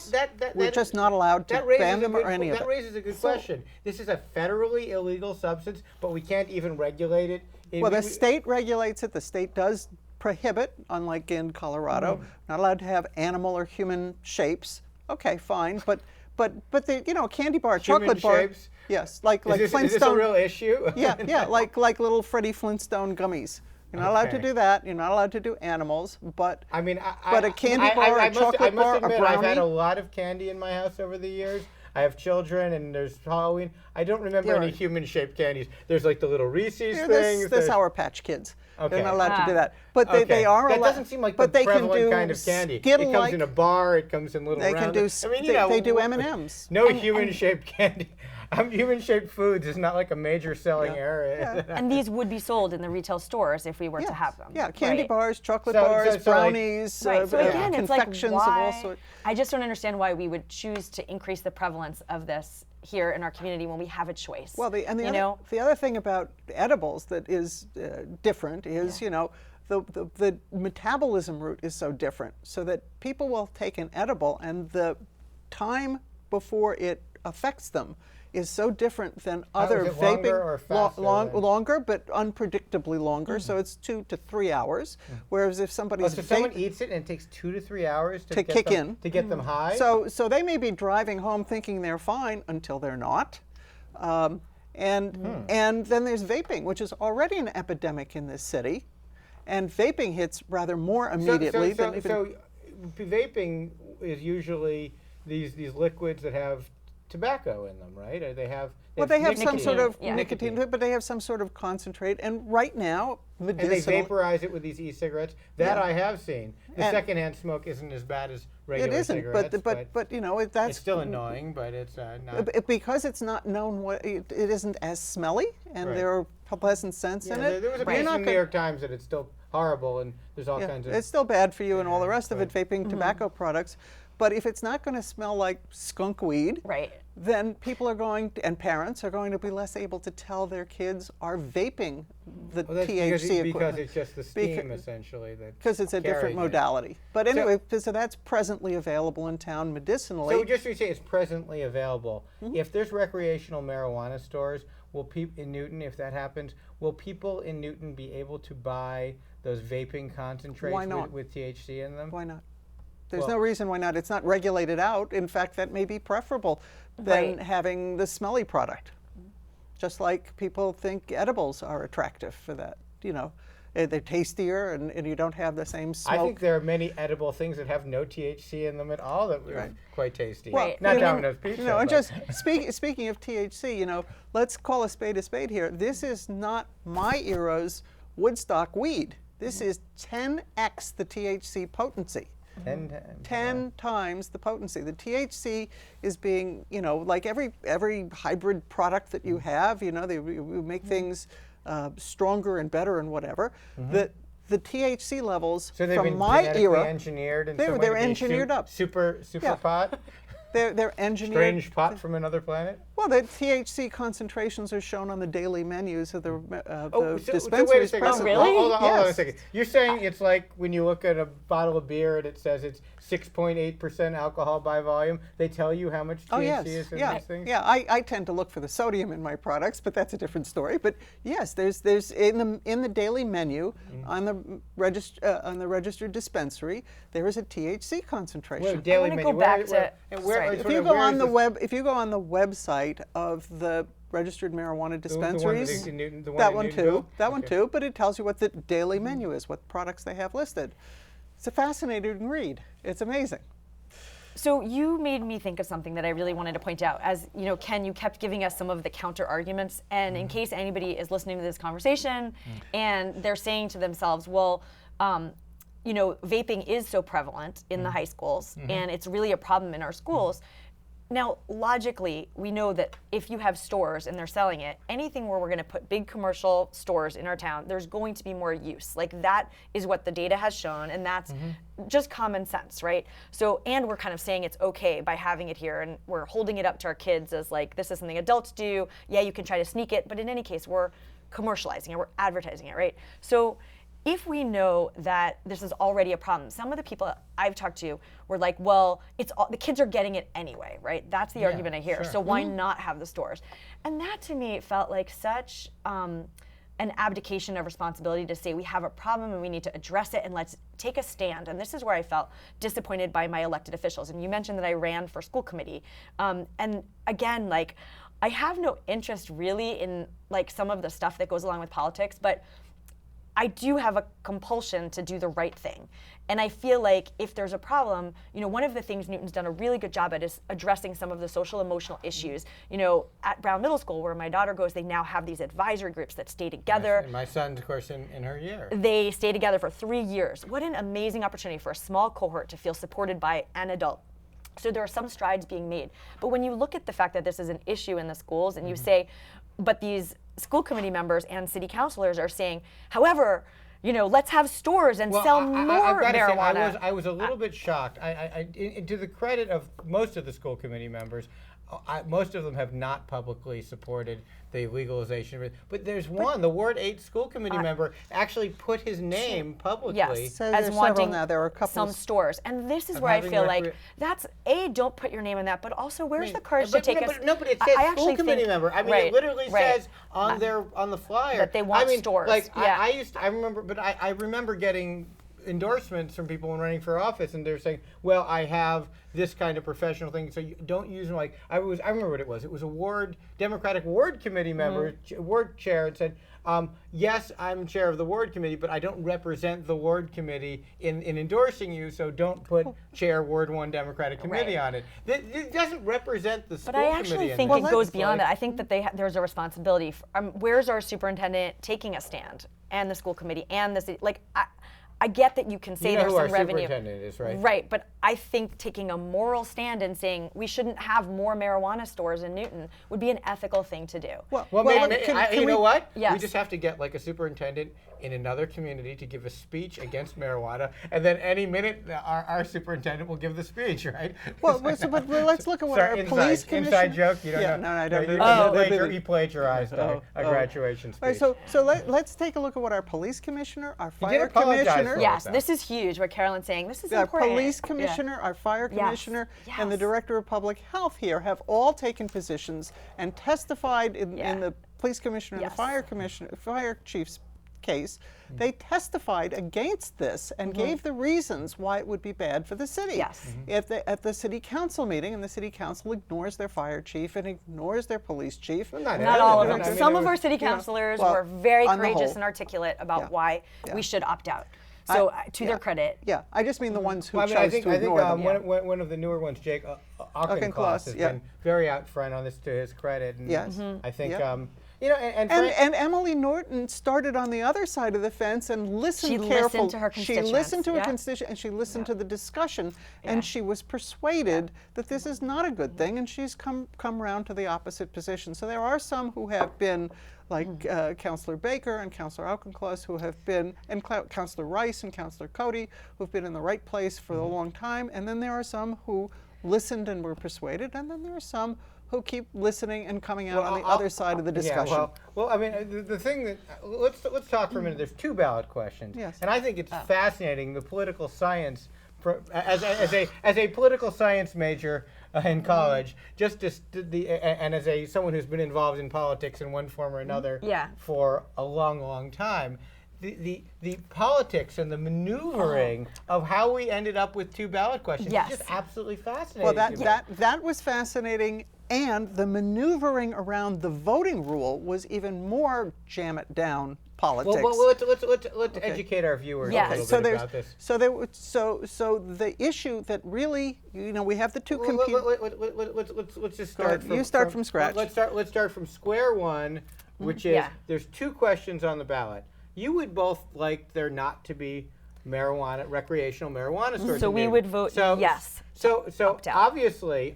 we're just not allowed to ban them or any of it. That raises a good question. This is a federally illegal substance, but we can't even regulate it. Well, the state regulates it. The state does prohibit, unlike in Colorado, not allowed to have animal or human shapes. Okay, fine, but the candy bar, chocolate bar. Shapes? Yes, like Flintstone. Is this a real issue? Yeah, like little Freddie Flintstone gummies. You're not allowed to do that. You're not allowed to do animals, but I mean, but a candy bar, a chocolate bar, a brownie. I've had a lot of candy in my house over the years. I have children, and there's Halloween. I don't remember any human-shaped candies. There's like the little Reese's things. The Sour Patch Kids. Okay. They're not allowed to do that. But they are allowed. That doesn't seem like the prevalent kind of candy. It comes in a bar. It comes in little round. They do M&Ms. No human-shaped candy. Human-shaped foods is not like a major selling area. And these would be sold in the retail stores if we were to have them. Yeah, candy bars, chocolate bars, brownies, so again, confections it's like, why, of all sorts. I just don't understand why we would choose to increase the prevalence of this here in our community when we have a choice. Well, the other thing about edibles that is different is, the metabolism route is so different, so that people will take an edible and the time before it affects them is so different than other vaping. Longer, but unpredictably longer. So it's 2 to 3 hours. Whereas if somebody's someone eats it and it takes 2 to 3 hours to get them high. So they may be driving home thinking they're fine until they're not. And then there's vaping, which is already an epidemic in this city, and vaping hits rather more immediately than even. So vaping is usually these liquids that have tobacco in them, right? Or they have some sort of nicotine to it, but they have some sort of concentrate. And right now, medicinal. And they vaporize it with these e-cigarettes. That I have seen. The secondhand smoke isn't as bad as regular cigarettes. But that's it's still annoying, but it's not. Because it's not known what it isn't as smelly, and there are pleasant scents in it. There was a piece in the New York Times that it's still horrible, and there's all kinds of. It's still bad for you and all the rest of it, vaping tobacco products. But if it's not going to smell like skunk weed, then people are going to, and parents are going to be less able to tell their kids are vaping the THC equivalent. Because it's just the steam, essentially. Because it's a different modality. But anyway, so that's presently available in town medicinally. So just to say it's presently available, if there's recreational marijuana stores, will people in Newton, if that happens, will people in Newton be able to buy those vaping concentrates with THC in them? Why not? There's no reason why not. It's not regulated out. In fact, that may be preferable than having the smelly product. Just like people think edibles are attractive for that. They're tastier and you don't have the same smoke. I think there are many edible things that have no THC in them at all that are quite tasty. Well, not Domino's Pizza. And just speaking of THC, let's call a spade here. This is not my era's Woodstock weed. This is 10x the THC potency. 10 times the potency. The THC is being, like every hybrid product that you have, we make things stronger and better and whatever. The THC levels from my era, engineered in they're engineered up. Super pot. They're engineered. Strange pot from another planet? Well, the THC concentrations are shown on the daily menus of the dispensaries. So wait a second. Oh, really? Hold on a second. You're saying it's like when you look at a bottle of beer and it says it's 6.8% alcohol by volume, they tell you how much THC is in these things? Yeah, I tend to look for the sodium in my products, but that's a different story. But yes, there's in the daily menu on the registered dispensary, there is a THC concentration. Daily menu. Right. If you go on the website of the registered marijuana dispensaries, that one too, but it tells you what the daily menu is, what products they have listed. It's a fascinating read. It's amazing. So you made me think of something that I really wanted to point out. As you know, Ken, you kept giving us some of the counter arguments, and in case anybody is listening to this conversation and they're saying to themselves, well, you know, vaping is so prevalent in the high schools, and it's really a problem in our schools. Now, logically, we know that if you have stores and they're selling it, anything where we're going to put big commercial stores in our town, there's going to be more use. Like, that is what the data has shown, and that's just common sense, right? So, and we're kind of saying it's okay by having it here, and we're holding it up to our kids as like, this is something adults do. Yeah, you can try to sneak it, but in any case, we're commercializing it, we're advertising it, right? So, if we know that this is already a problem, some of the people I've talked to were like, well, the kids are getting it anyway, right? That's the argument I hear. Sure. So why not have the stores? And that to me felt like such an abdication of responsibility to say we have a problem and we need to address it and let's take a stand. And this is where I felt disappointed by my elected officials. And you mentioned that I ran for school committee. And again, like, I have no interest really in like some of the stuff that goes along with politics, but I do have a compulsion to do the right thing. And I feel like if there's a problem, you know, one of the things Newton's done a really good job at is addressing some of the social emotional issues. You know, at Brown Middle School, where my daughter goes, they now have these advisory groups that stay together. My son's, of course, in her year. They stay together for 3 years. What an amazing opportunity for a small cohort to feel supported by an adult. So there are some strides being made. But when you look at the fact that this is an issue in the schools and you say, but these school committee members and city councilors are saying, however, you know, let's have stores and sell more marijuana. Say, I was a little bit shocked. To the credit of most of the school committee members, most of them have not publicly supported the legalization of it. But there's one, the Ward 8 school committee member actually put his name publicly. Yes, So as there's wanting several now. There are a couple some stores. And this is where I feel like that's, don't put your name in that, but also where's the courage to take us? No, but it says school committee member. I mean, it literally says on the flyer that they want stores. Like, I remember getting endorsements from people when running for office, and they're saying, well, I have this kind of professional thing, so you don't use them. Like, I remember what it was. It was a Democratic ward committee member, ward chair, and said, yes, I'm chair of the ward committee, but I don't represent the ward committee in endorsing you, so don't put chair Ward 1 Democratic committee on it. It doesn't represent the school committee. But I actually think it goes beyond that. I think that there's a responsibility. Where's our superintendent taking a stand, and the school committee, and the city? Like, I get that you can say there's some revenue. You know who our superintendent is, right? Right, but I think taking a moral stand and saying we shouldn't have more marijuana stores in Newton would be an ethical thing to do. Well, maybe, you know what? Yes. We just have to get like a superintendent in another community to give a speech against marijuana, and then any minute our superintendent will give the speech, right? Well, but let's look at what our police commissioner. Inside joke? You don't know? No, I don't. You plagiarized a graduation speech. All right, so let's take a look at what our police commissioner, our fire apologize commissioner. for Yes, that. this is huge. What Carolyn's saying. This is Our important. police commissioner, our fire commissioner, and the Yes. director of public health here have all taken positions and testified in the police commissioner and the fire chief's case. They testified against this and gave the reasons why it would be bad for the city. Yes. At the city council meeting, and the city council ignores their fire chief and ignores their police chief. Well, Not all of them. I mean, Some of our city councilors were very courageous and articulate about why we should opt out. So to their credit. Yeah, I just mean the ones who chose I think to ignore them. one of the newer ones, Jake Auchincloss, has been very out front on this, to his credit. And Yes. I think, Yeah. you know, And Emily Norton started on the other side of the fence and listened carefully. She listened to her constituents. She listened to her constituents, and she listened to the discussion, and she was persuaded that this is not a good thing, and she's come around to the opposite position. So there are some who have been, like Councillor Baker and Councillor Auchincloss, who have been, and Councillor Rice and Councillor Cody, who've been in the right place for a long time, and then there are some who listened and were persuaded, and then there are some who keep listening and coming out on the other side of the discussion. Yeah, well, I mean, the thing that let's talk for a minute. There's two ballot questions, Yes. and I think it's fascinating, the political science. As a political science major in college, and as someone who's been involved in politics in one form or another for a long time, the politics and the maneuvering of how we ended up with 2 ballot questions Yes. is just absolutely fascinating. Well, to me. that was fascinating, and the maneuvering around the voting rule was even more jam it down politics. Well, let's educate our viewers Yes. a little So bit there's about this. so the issue that really, we have the two competing. Let's just start. You start from scratch. Let's start from square one, which is Yeah. there's 2 questions on the ballot. You would both like there not to be recreational marijuana stores. So in we Newton. would vote yes. So Opt out. obviously,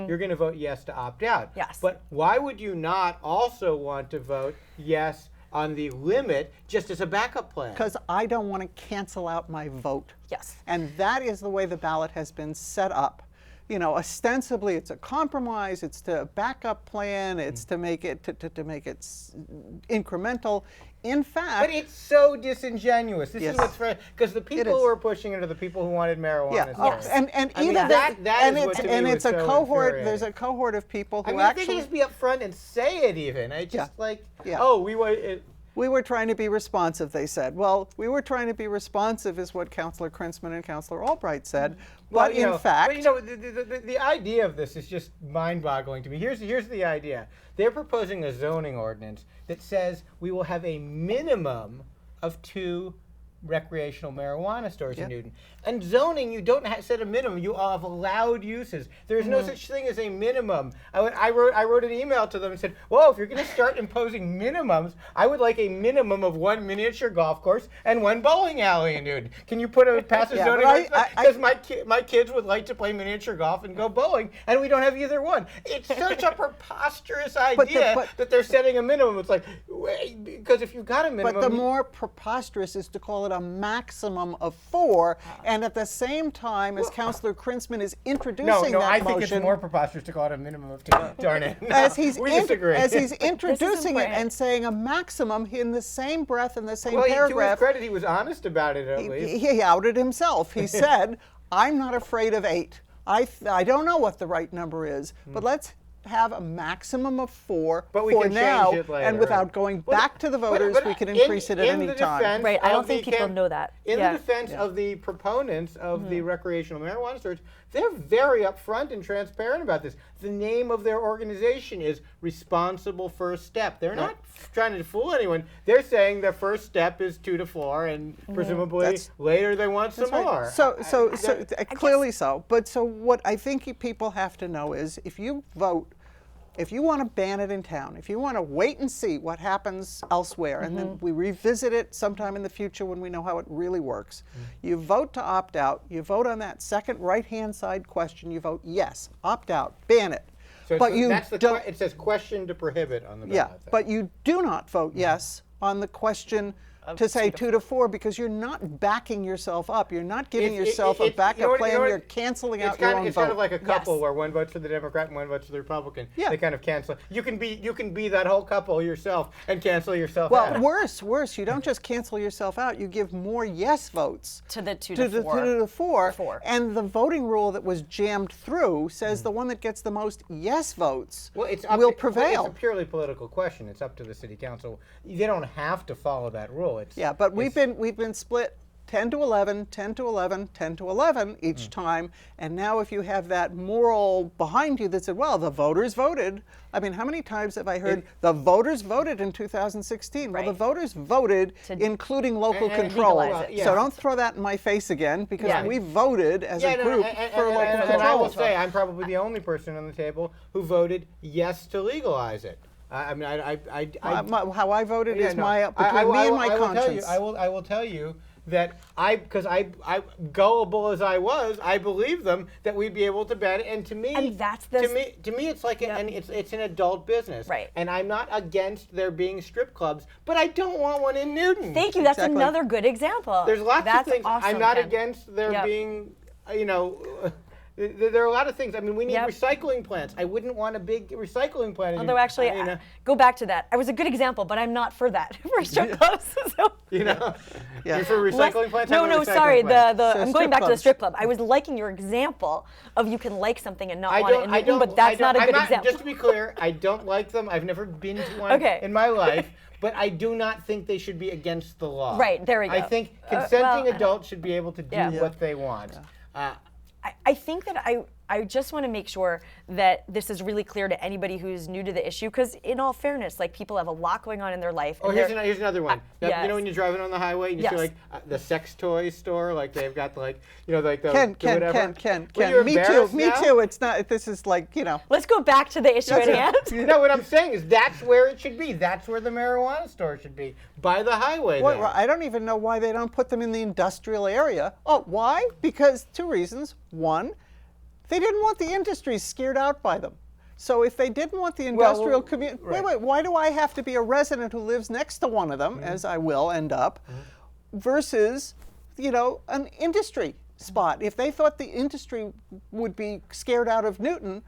you're going to vote yes to opt out. Yes. But why would you not also want to vote yes on the limit just as a backup plan? Because I don't want to cancel out my vote. Yes. And that is the way the ballot has been set up. Ostensibly it's a compromise, it's to backup plan, it's to make it to make it incremental. In fact, But it's so disingenuous. This Yes. is what's because the people is. who are pushing it are the people who wanted marijuana. yeah, stores. and I mean, either that and is it's what to and me it's was a so cohort. infuriating. There's a cohort of people who I mean, they actually can just be upfront and say it even. I just Yeah. oh, we were. we were trying to be responsive. They said, well, we were trying to be responsive, is what Councillor Krinsman and Councillor Albright said. Well, But in fact, the idea of this is just mind-boggling to me. Here's the idea. They're proposing a zoning ordinance that says we will have a minimum of 2 recreational marijuana stores in Newton. And zoning, you don't set a minimum. You all have allowed uses. There is no such thing as a minimum. I wrote an email to them and said, "Well, if you're going to start imposing minimums, I would like a minimum of 1 miniature golf course and 1 bowling alley in Newton. Can you pass a Yeah, zoning but ordinance? Because my kids would like to play miniature golf and go bowling, and we don't have either one. It's such a preposterous idea that they're setting a minimum. It's like, because if you've got a minimum, But the more preposterous is to call it a maximum of 4, and at the same time as Councillor Krinsman is introducing no, that I think motion, it's more preposterous to call it a minimum of 2. Darn it. No, as he's we disagree. as he's introducing it important. and saying a maximum in the same breath in the same Well, to his paragraph, credit, he was honest about it at least. he outed himself. He said, "I'm not afraid of 8. I don't know what the right number is, but let's have a maximum of 4 But we for can now, change it later, and without right. going Well, back to the voters, we can increase it at any time." Right, I don't think people know that. In Yeah. the defense of the proponents of the recreational marijuana stores, they're very upfront and transparent about this. The name of their organization is Responsible First Step. They're not trying to fool anyone. They're saying their first step is 2 to 4, and presumably later they want some more. Clearly so. But so what I think people have to know is, if you vote, if you want to ban it in town, if you want to wait and see what happens elsewhere, and then we revisit it sometime in the future when we know how it really works, you vote to opt out, you vote on that second right-hand side question, you vote yes, opt out, ban it. So but you don't, it says question to prohibit on the ballot. yeah, then. but you do not vote yes on the question to say 2 to 4, because you're not backing yourself up. You're not giving yourself a backup plan. You're canceling out your own It's vote. kind of like a couple where one votes for the Democrat and one votes for the Republican. Yeah. They kind of cancel. You can be that whole couple yourself and cancel yourself Well, out. worse. You don't just cancel yourself out. You give more yes votes To the 2 to 4. to the 4. 4. And the voting rule that was jammed through says the one that gets the most yes votes will prevail. It's a purely political question. It's up to the city council. They don't have to follow that rule. Yeah, but we've been split 10 to 11, 10 to 11, 10 to 11 each time. And now if you have that moral behind you that said, well, the voters voted. I mean, how many times have I heard the voters voted in 2016? Well, the Right. voters voted, including local and control. legalize it. So don't throw that in my face again, because we voted as a group for local control. And I will say, I'm probably the only person on the table who voted yes to legalize it. I mean, how I voted is between me and my conscience. I will tell you that because I gullible as I was, I believe them that we'd be able to ban it. And to me, And that's the- to me, it's like it's an adult business. Right. And I'm not against there being strip clubs, but I don't want one in Newton. Thank you. That's Exactly. another good example. There's lots That's of things. Awesome, I'm not Ken. against there Yep. being, there are a lot of things. I mean, we need Yep. recycling plants. I wouldn't want a big recycling plant. Although actually, go back to that. I was a good example, but I'm not for that. For strip clubs. So. Yeah. Yeah. You're for recycling plants? No, I'm no, a recycling sorry. plant. So I'm strip going back to the clubs. strip club. I was liking your example of you can like something and not want it in Newton, but I that's don't- not a I'm good example. Just to be clear, I don't like them. I've never been to one Okay. in my life. but I do not think they should be against the law. Right, there we go. I think consenting well, adults should be able to do what they want. I think that I just want to make sure that this is really clear to anybody who's new to the issue, because in all fairness, like, people have a lot going on in their life. Oh, here's another one. You yes. know when you're driving on the highway and you see, like, the sex toy store, like, they've got, like, you know, like the whatever. Ken, Me too. It's not, this is like, you know. Let's go back to the issue at hand. No, what I'm saying is that's where it should be. That's where the marijuana store should be, by the highway. Well, I don't even know why they don't put them in the industrial area. Oh, why? Because 2 reasons. One, they didn't want the industry scared out by them. So if they didn't want the industrial community, wait, why do I have to be a resident who lives next to one of them, as I will end up, versus, you know, an industry spot? If they thought the industry would be scared out of Newton,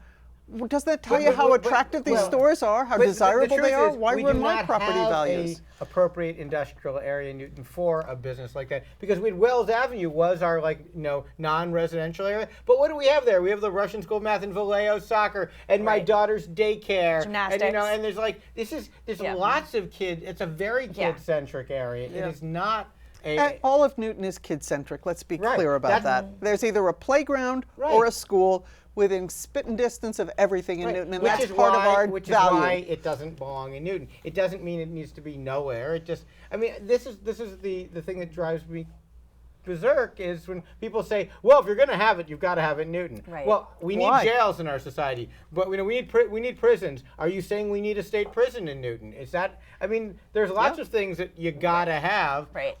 doesn't that tell you how attractive these stores are, how desirable they are? Why ruin my property values? Appropriate industrial area in Newton for a business like that, because Wells Avenue was our, like, you know, non-residential area. But what do we have there? We have the Russian School of Math and Vallejo soccer and my daughter's daycare, gymnastics, and, you know, and there's like there's lots of kids. It's a very kid-centric area. It is not. All of Newton is kid-centric. Let's be clear about that. There's either a playground or a school within spitting distance of everything in Newton, and that's part of our which value. is why it doesn't belong in Newton. It doesn't mean it needs to be nowhere. It just, I mean, this is the thing that drives me berserk, is when people say, well, if you're going to have it, you've got to have it in Newton. Right. Well, we need jails in our society, but we need prisons. Are you saying we need a state prison in Newton? Is that, I mean, there's lots of things that you got to have. Right.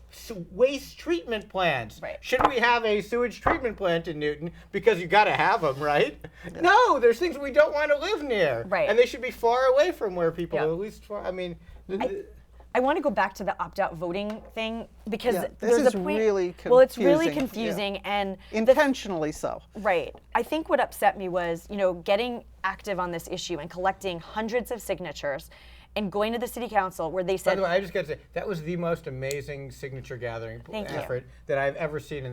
Waste treatment plants. Right. Should we have a sewage treatment plant in Newton? Because you got to have them, right? No, there's things we don't want to live near. Right. And they should be far away from where people live, at least far, I mean. I want to go back to the opt-out voting thing, because this there's is a point. really confusing. Well, it's really confusing, and intentionally so. Right. I think what upset me was, you know, getting active on this issue and collecting hundreds of signatures, and going to the city council where they said. By the way, I just got to say that was the most amazing signature gathering effort that I've ever seen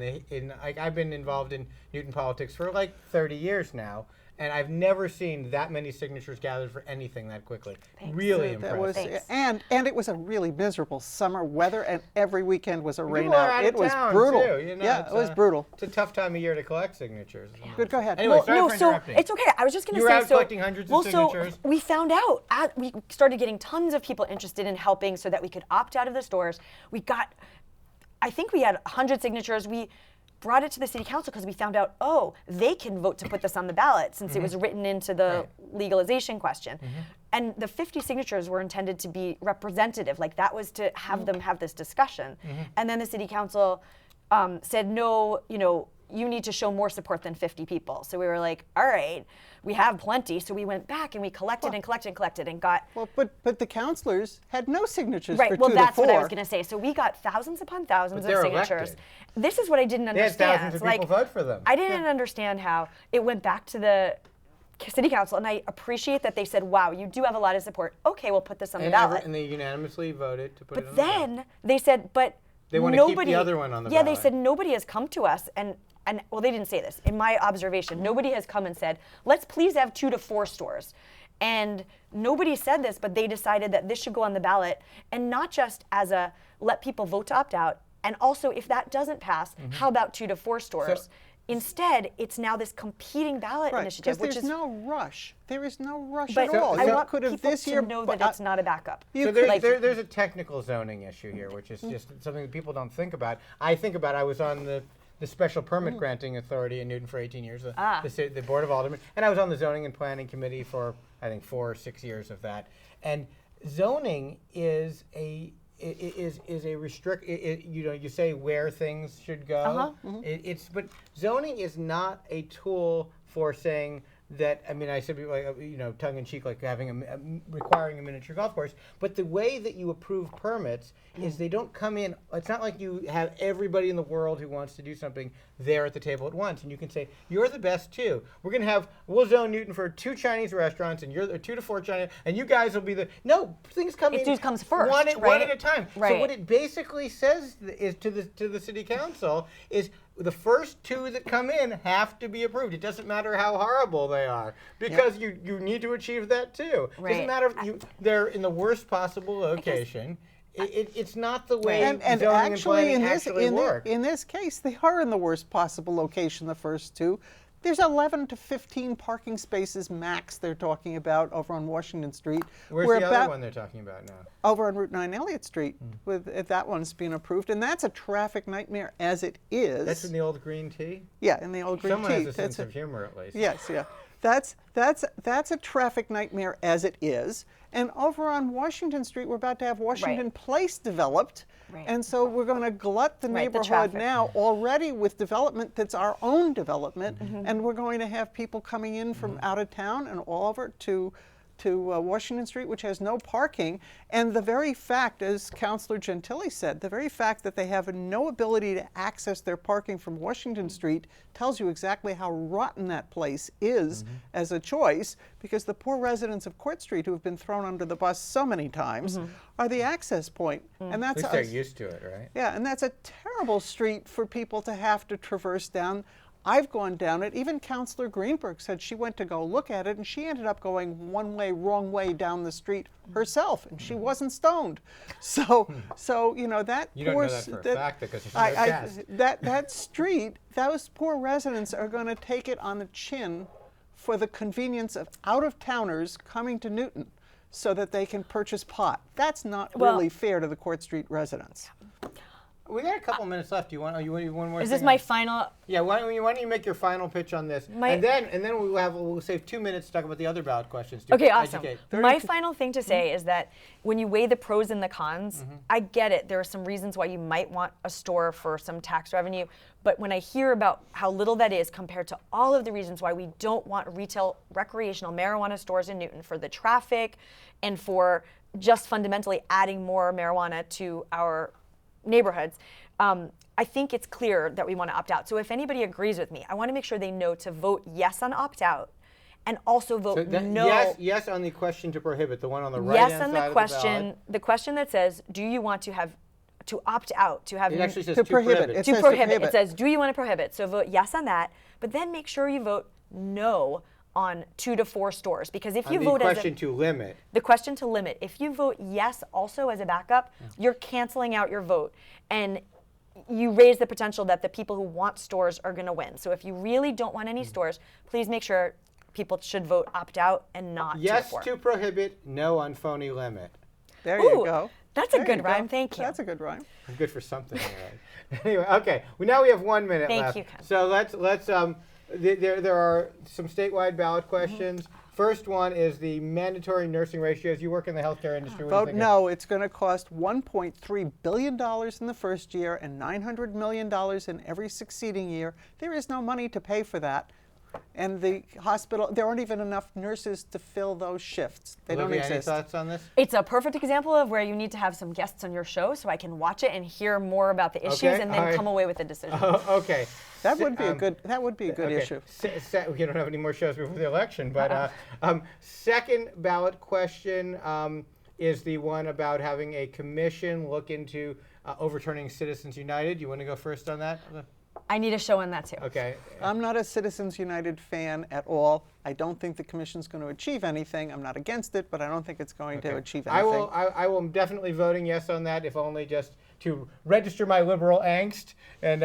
I've been involved in Newton politics for like 30 years now. And I've never seen that many signatures gathered for anything that quickly. Thanks. Really That impressive. was, and it was a really miserable summer weather, and every weekend was a rain People are out. out of It was town, brutal. too, you know, Yeah, it was brutal. It's a tough time of year to collect signatures. Good, go ahead. Anyway, sorry No, for so interrupting. it's okay. I was just going to You say, were out collecting hundreds of signatures. So we found out, we started getting tons of people interested in helping so that we could opt out of the stores. I think we had 100 signatures. We brought it to the city council because we found out, they can vote to put this on the ballot, since it was written into the legalization question. And the 50 signatures were intended to be representative, like that was to have them have this discussion. And then the city council said, no, you know, you need to show more support than 50 people. So we were like, all right, we have plenty. So we went back and we collected and got. Well, but the councilors had no signatures right. for Well, 2 that's to 4. what I was going to say. So we got thousands upon thousands of signatures. Elected. This is what I didn't They had understand. thousands of people vote for them. I didn't understand how it went back to the city council, and I appreciate that they said, wow, you do have a lot of support. Okay, we'll put this on the ballot. And they unanimously voted to put it on But the ballot. then they said, but they want to keep the other one on the ballot. Yeah, they said nobody has come to us, and well, they didn't say this. In my observation, nobody has come and said, let's please have 2 to 4 stores. And nobody said this, but they decided that this should go on the ballot, and not just as a let people vote to opt out, and also if that doesn't pass, how about 2 to 4 stores? Instead, it's now this competing ballot initiative, which there's is no rush. There is no rush but at all. I want could people have this to year, know that it's not a backup. So there's a technical zoning issue here, which is just something that people don't think about. I think about. I was on the special permit granting authority in Newton for 18 years, the Board of Aldermen, and I was on the zoning and planning committee for I think 4 or 6 years of that. And zoning is a restrict. You know, you say where things should go. But zoning is not a tool for saying that. I mean, I said like tongue in cheek, like having requiring a miniature golf course. But the way that you approve permits is they don't come in. It's not like you have everybody in the world who wants to do something there at the table at once, and you can say you're the best 2. We'll zone Newton for 2 Chinese restaurants, and you're 2 to 4 Chinese, and you guys will be things come in. It just comes first, one at a time. Right. So what it basically says is to the city council is the first 2 that come in have to be approved. It doesn't matter how horrible they are, because you need to achieve that too. It doesn't matter if they're in the worst possible location. It's not the way And zoning and planning actually work. in this case, they are in the worst possible location, the first 2. There's 11 to 15 parking spaces max they're talking about over on Washington Street. Where's the other one they're talking about now? Over on Route 9 Elliott Street, with that one's been approved, and that's a traffic nightmare as it is. That's in the old green tea? Yeah, in the old green Someone tea. has a sense of humor, at least. Yes, yeah. That's a traffic nightmare as it is. And over on Washington Street, we're about to have Washington Place developed. Right. And so we're going to glut the the neighborhood traffic. now already with development that's our own development. And we're going to have people coming in from out of town and all over to Washington Street, which has no parking. And the very fact, as Councilor Gentili said, the very fact that they have no ability to access their parking from Washington Street tells you exactly how rotten that place is as a choice, because the poor residents of Court Street, who have been thrown under the bus so many times, are the access point. And At that's least they're used to it, right? yeah, and that's a terrible street for people to have to traverse down. I've gone down it. Even Councilor Greenberg said she went to go look at it, and she ended up going one way, wrong way down the street herself, and she wasn't stoned. So you know that You poor don't know that for a fact because she's no guest. that street, those poor residents are going to take it on the chin for the convenience of out-of-towners coming to Newton so that they can purchase pot. That's not really fair to the Court Street residents. We got a couple minutes left. Do you want one more? Is thing this my final? Yeah. Why don't you make your final pitch on this, and then we'll save 2 minutes to talk about the other ballot questions. Okay, awesome. Educate. My final thing to say is that when you weigh the pros and the cons, I get it. There are some reasons why you might want a store for some tax revenue, but when I hear about how little that is compared to all of the reasons why we don't want retail recreational marijuana stores in Newton, for the traffic and for just fundamentally adding more marijuana to our neighborhoods, I think it's clear that we want to opt out. So if anybody agrees with me, I want to make sure they know to vote yes on opt out, and also vote no. Yes on the question to prohibit, the one on the right hand Yes side on the of question, the question that says, do you want to opt out, to have It actually says to prohibit. It to says prohibit. It says, do you want to prohibit? So vote yes on that, but then make sure you vote no on 2 to 4 stores, because if you vote the question to limit. The question to limit. If you vote yes also as a backup, you're canceling out your vote, and you raise the potential that the people who want stores are going to win. So if you really don't want any stores, please make sure people should vote opt out and not Yes 2 to 4. to prohibit, no on phony limit. There Ooh, you go. That's There a good you go. rhyme. Thank you. That's a good rhyme. I'm good for something, all right. Anyway, okay. Well, now we have 1 minute Thank left. you, Ken. So let's there are some statewide ballot questions. First one is the mandatory nursing ratios. You work in the healthcare industry. What do you Vote think? no. It's going to cost $1.3 billion in the first year and $900 million in every succeeding year. There is no money to pay for that. And the hospital, there aren't even enough nurses to fill those shifts. They Olivia, don't any exist. thoughts on this? It's a perfect example of where you need to have some guests on your show so I can watch it and hear more about the issues Okay, and all then right. come away with a decision. Okay. That would be a good. That would be a good Okay. issue. We don't have any more shows before the election, but second ballot question is the one about having a commission look into overturning Citizens United. You want to go first on that? I need a show on that too. Okay. I'm not a Citizens United fan at all. I don't think the commission's going to achieve anything. I'm not against it, but I don't think it's going to achieve anything. I will definitely voting yes on that, if only just to register my liberal angst and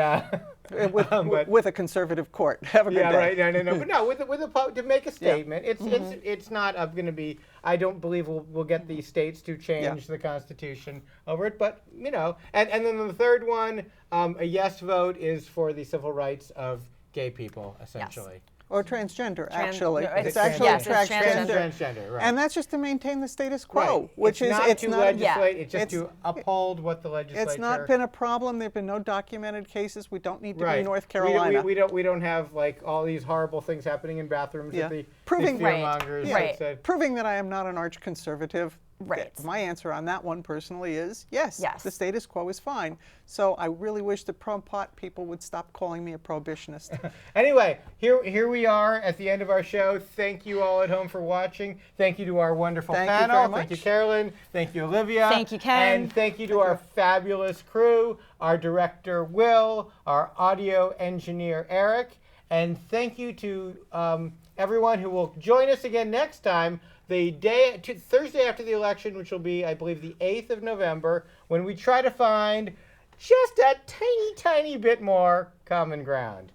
with a conservative court. Have a good yeah, day. right. No. But no, with a to make a statement. It's not going to be. I don't believe we'll get the states to change the Constitution over it. But and then the third one, a yes vote is for the civil rights of gay people, essentially. Or transgender, actually. no, It's it's actually yes, it's Transgender, right. And that's just to maintain the status quo, Right. which it's is not it's to not legislate. It's just it's- to uphold what the legislature. It's not been a problem. There've been no documented cases. We don't need to right. be North Carolina. We don't have like all these horrible things happening in bathrooms Yeah. that the Proving- fearmongers Right. have said. Proving that I am not an arch conservative. Right. My answer on that one personally is yes, Yes. the status quo is fine. So I really wish the pro-pot people would stop calling me a prohibitionist. Anyway, here we are at the end of our show. Thank you all at home for watching. Thank you to our wonderful Thank you panel. very much. Thank you, Carolyn. Thank you, Olivia. Thank you, Ken. And thank you to our fabulous crew, our director, Will, our audio engineer, Eric. And thank you to everyone who will join us again next time, Thursday after the election, which will be, I believe, the 8th of November, when we try to find just a tiny, tiny bit more common ground.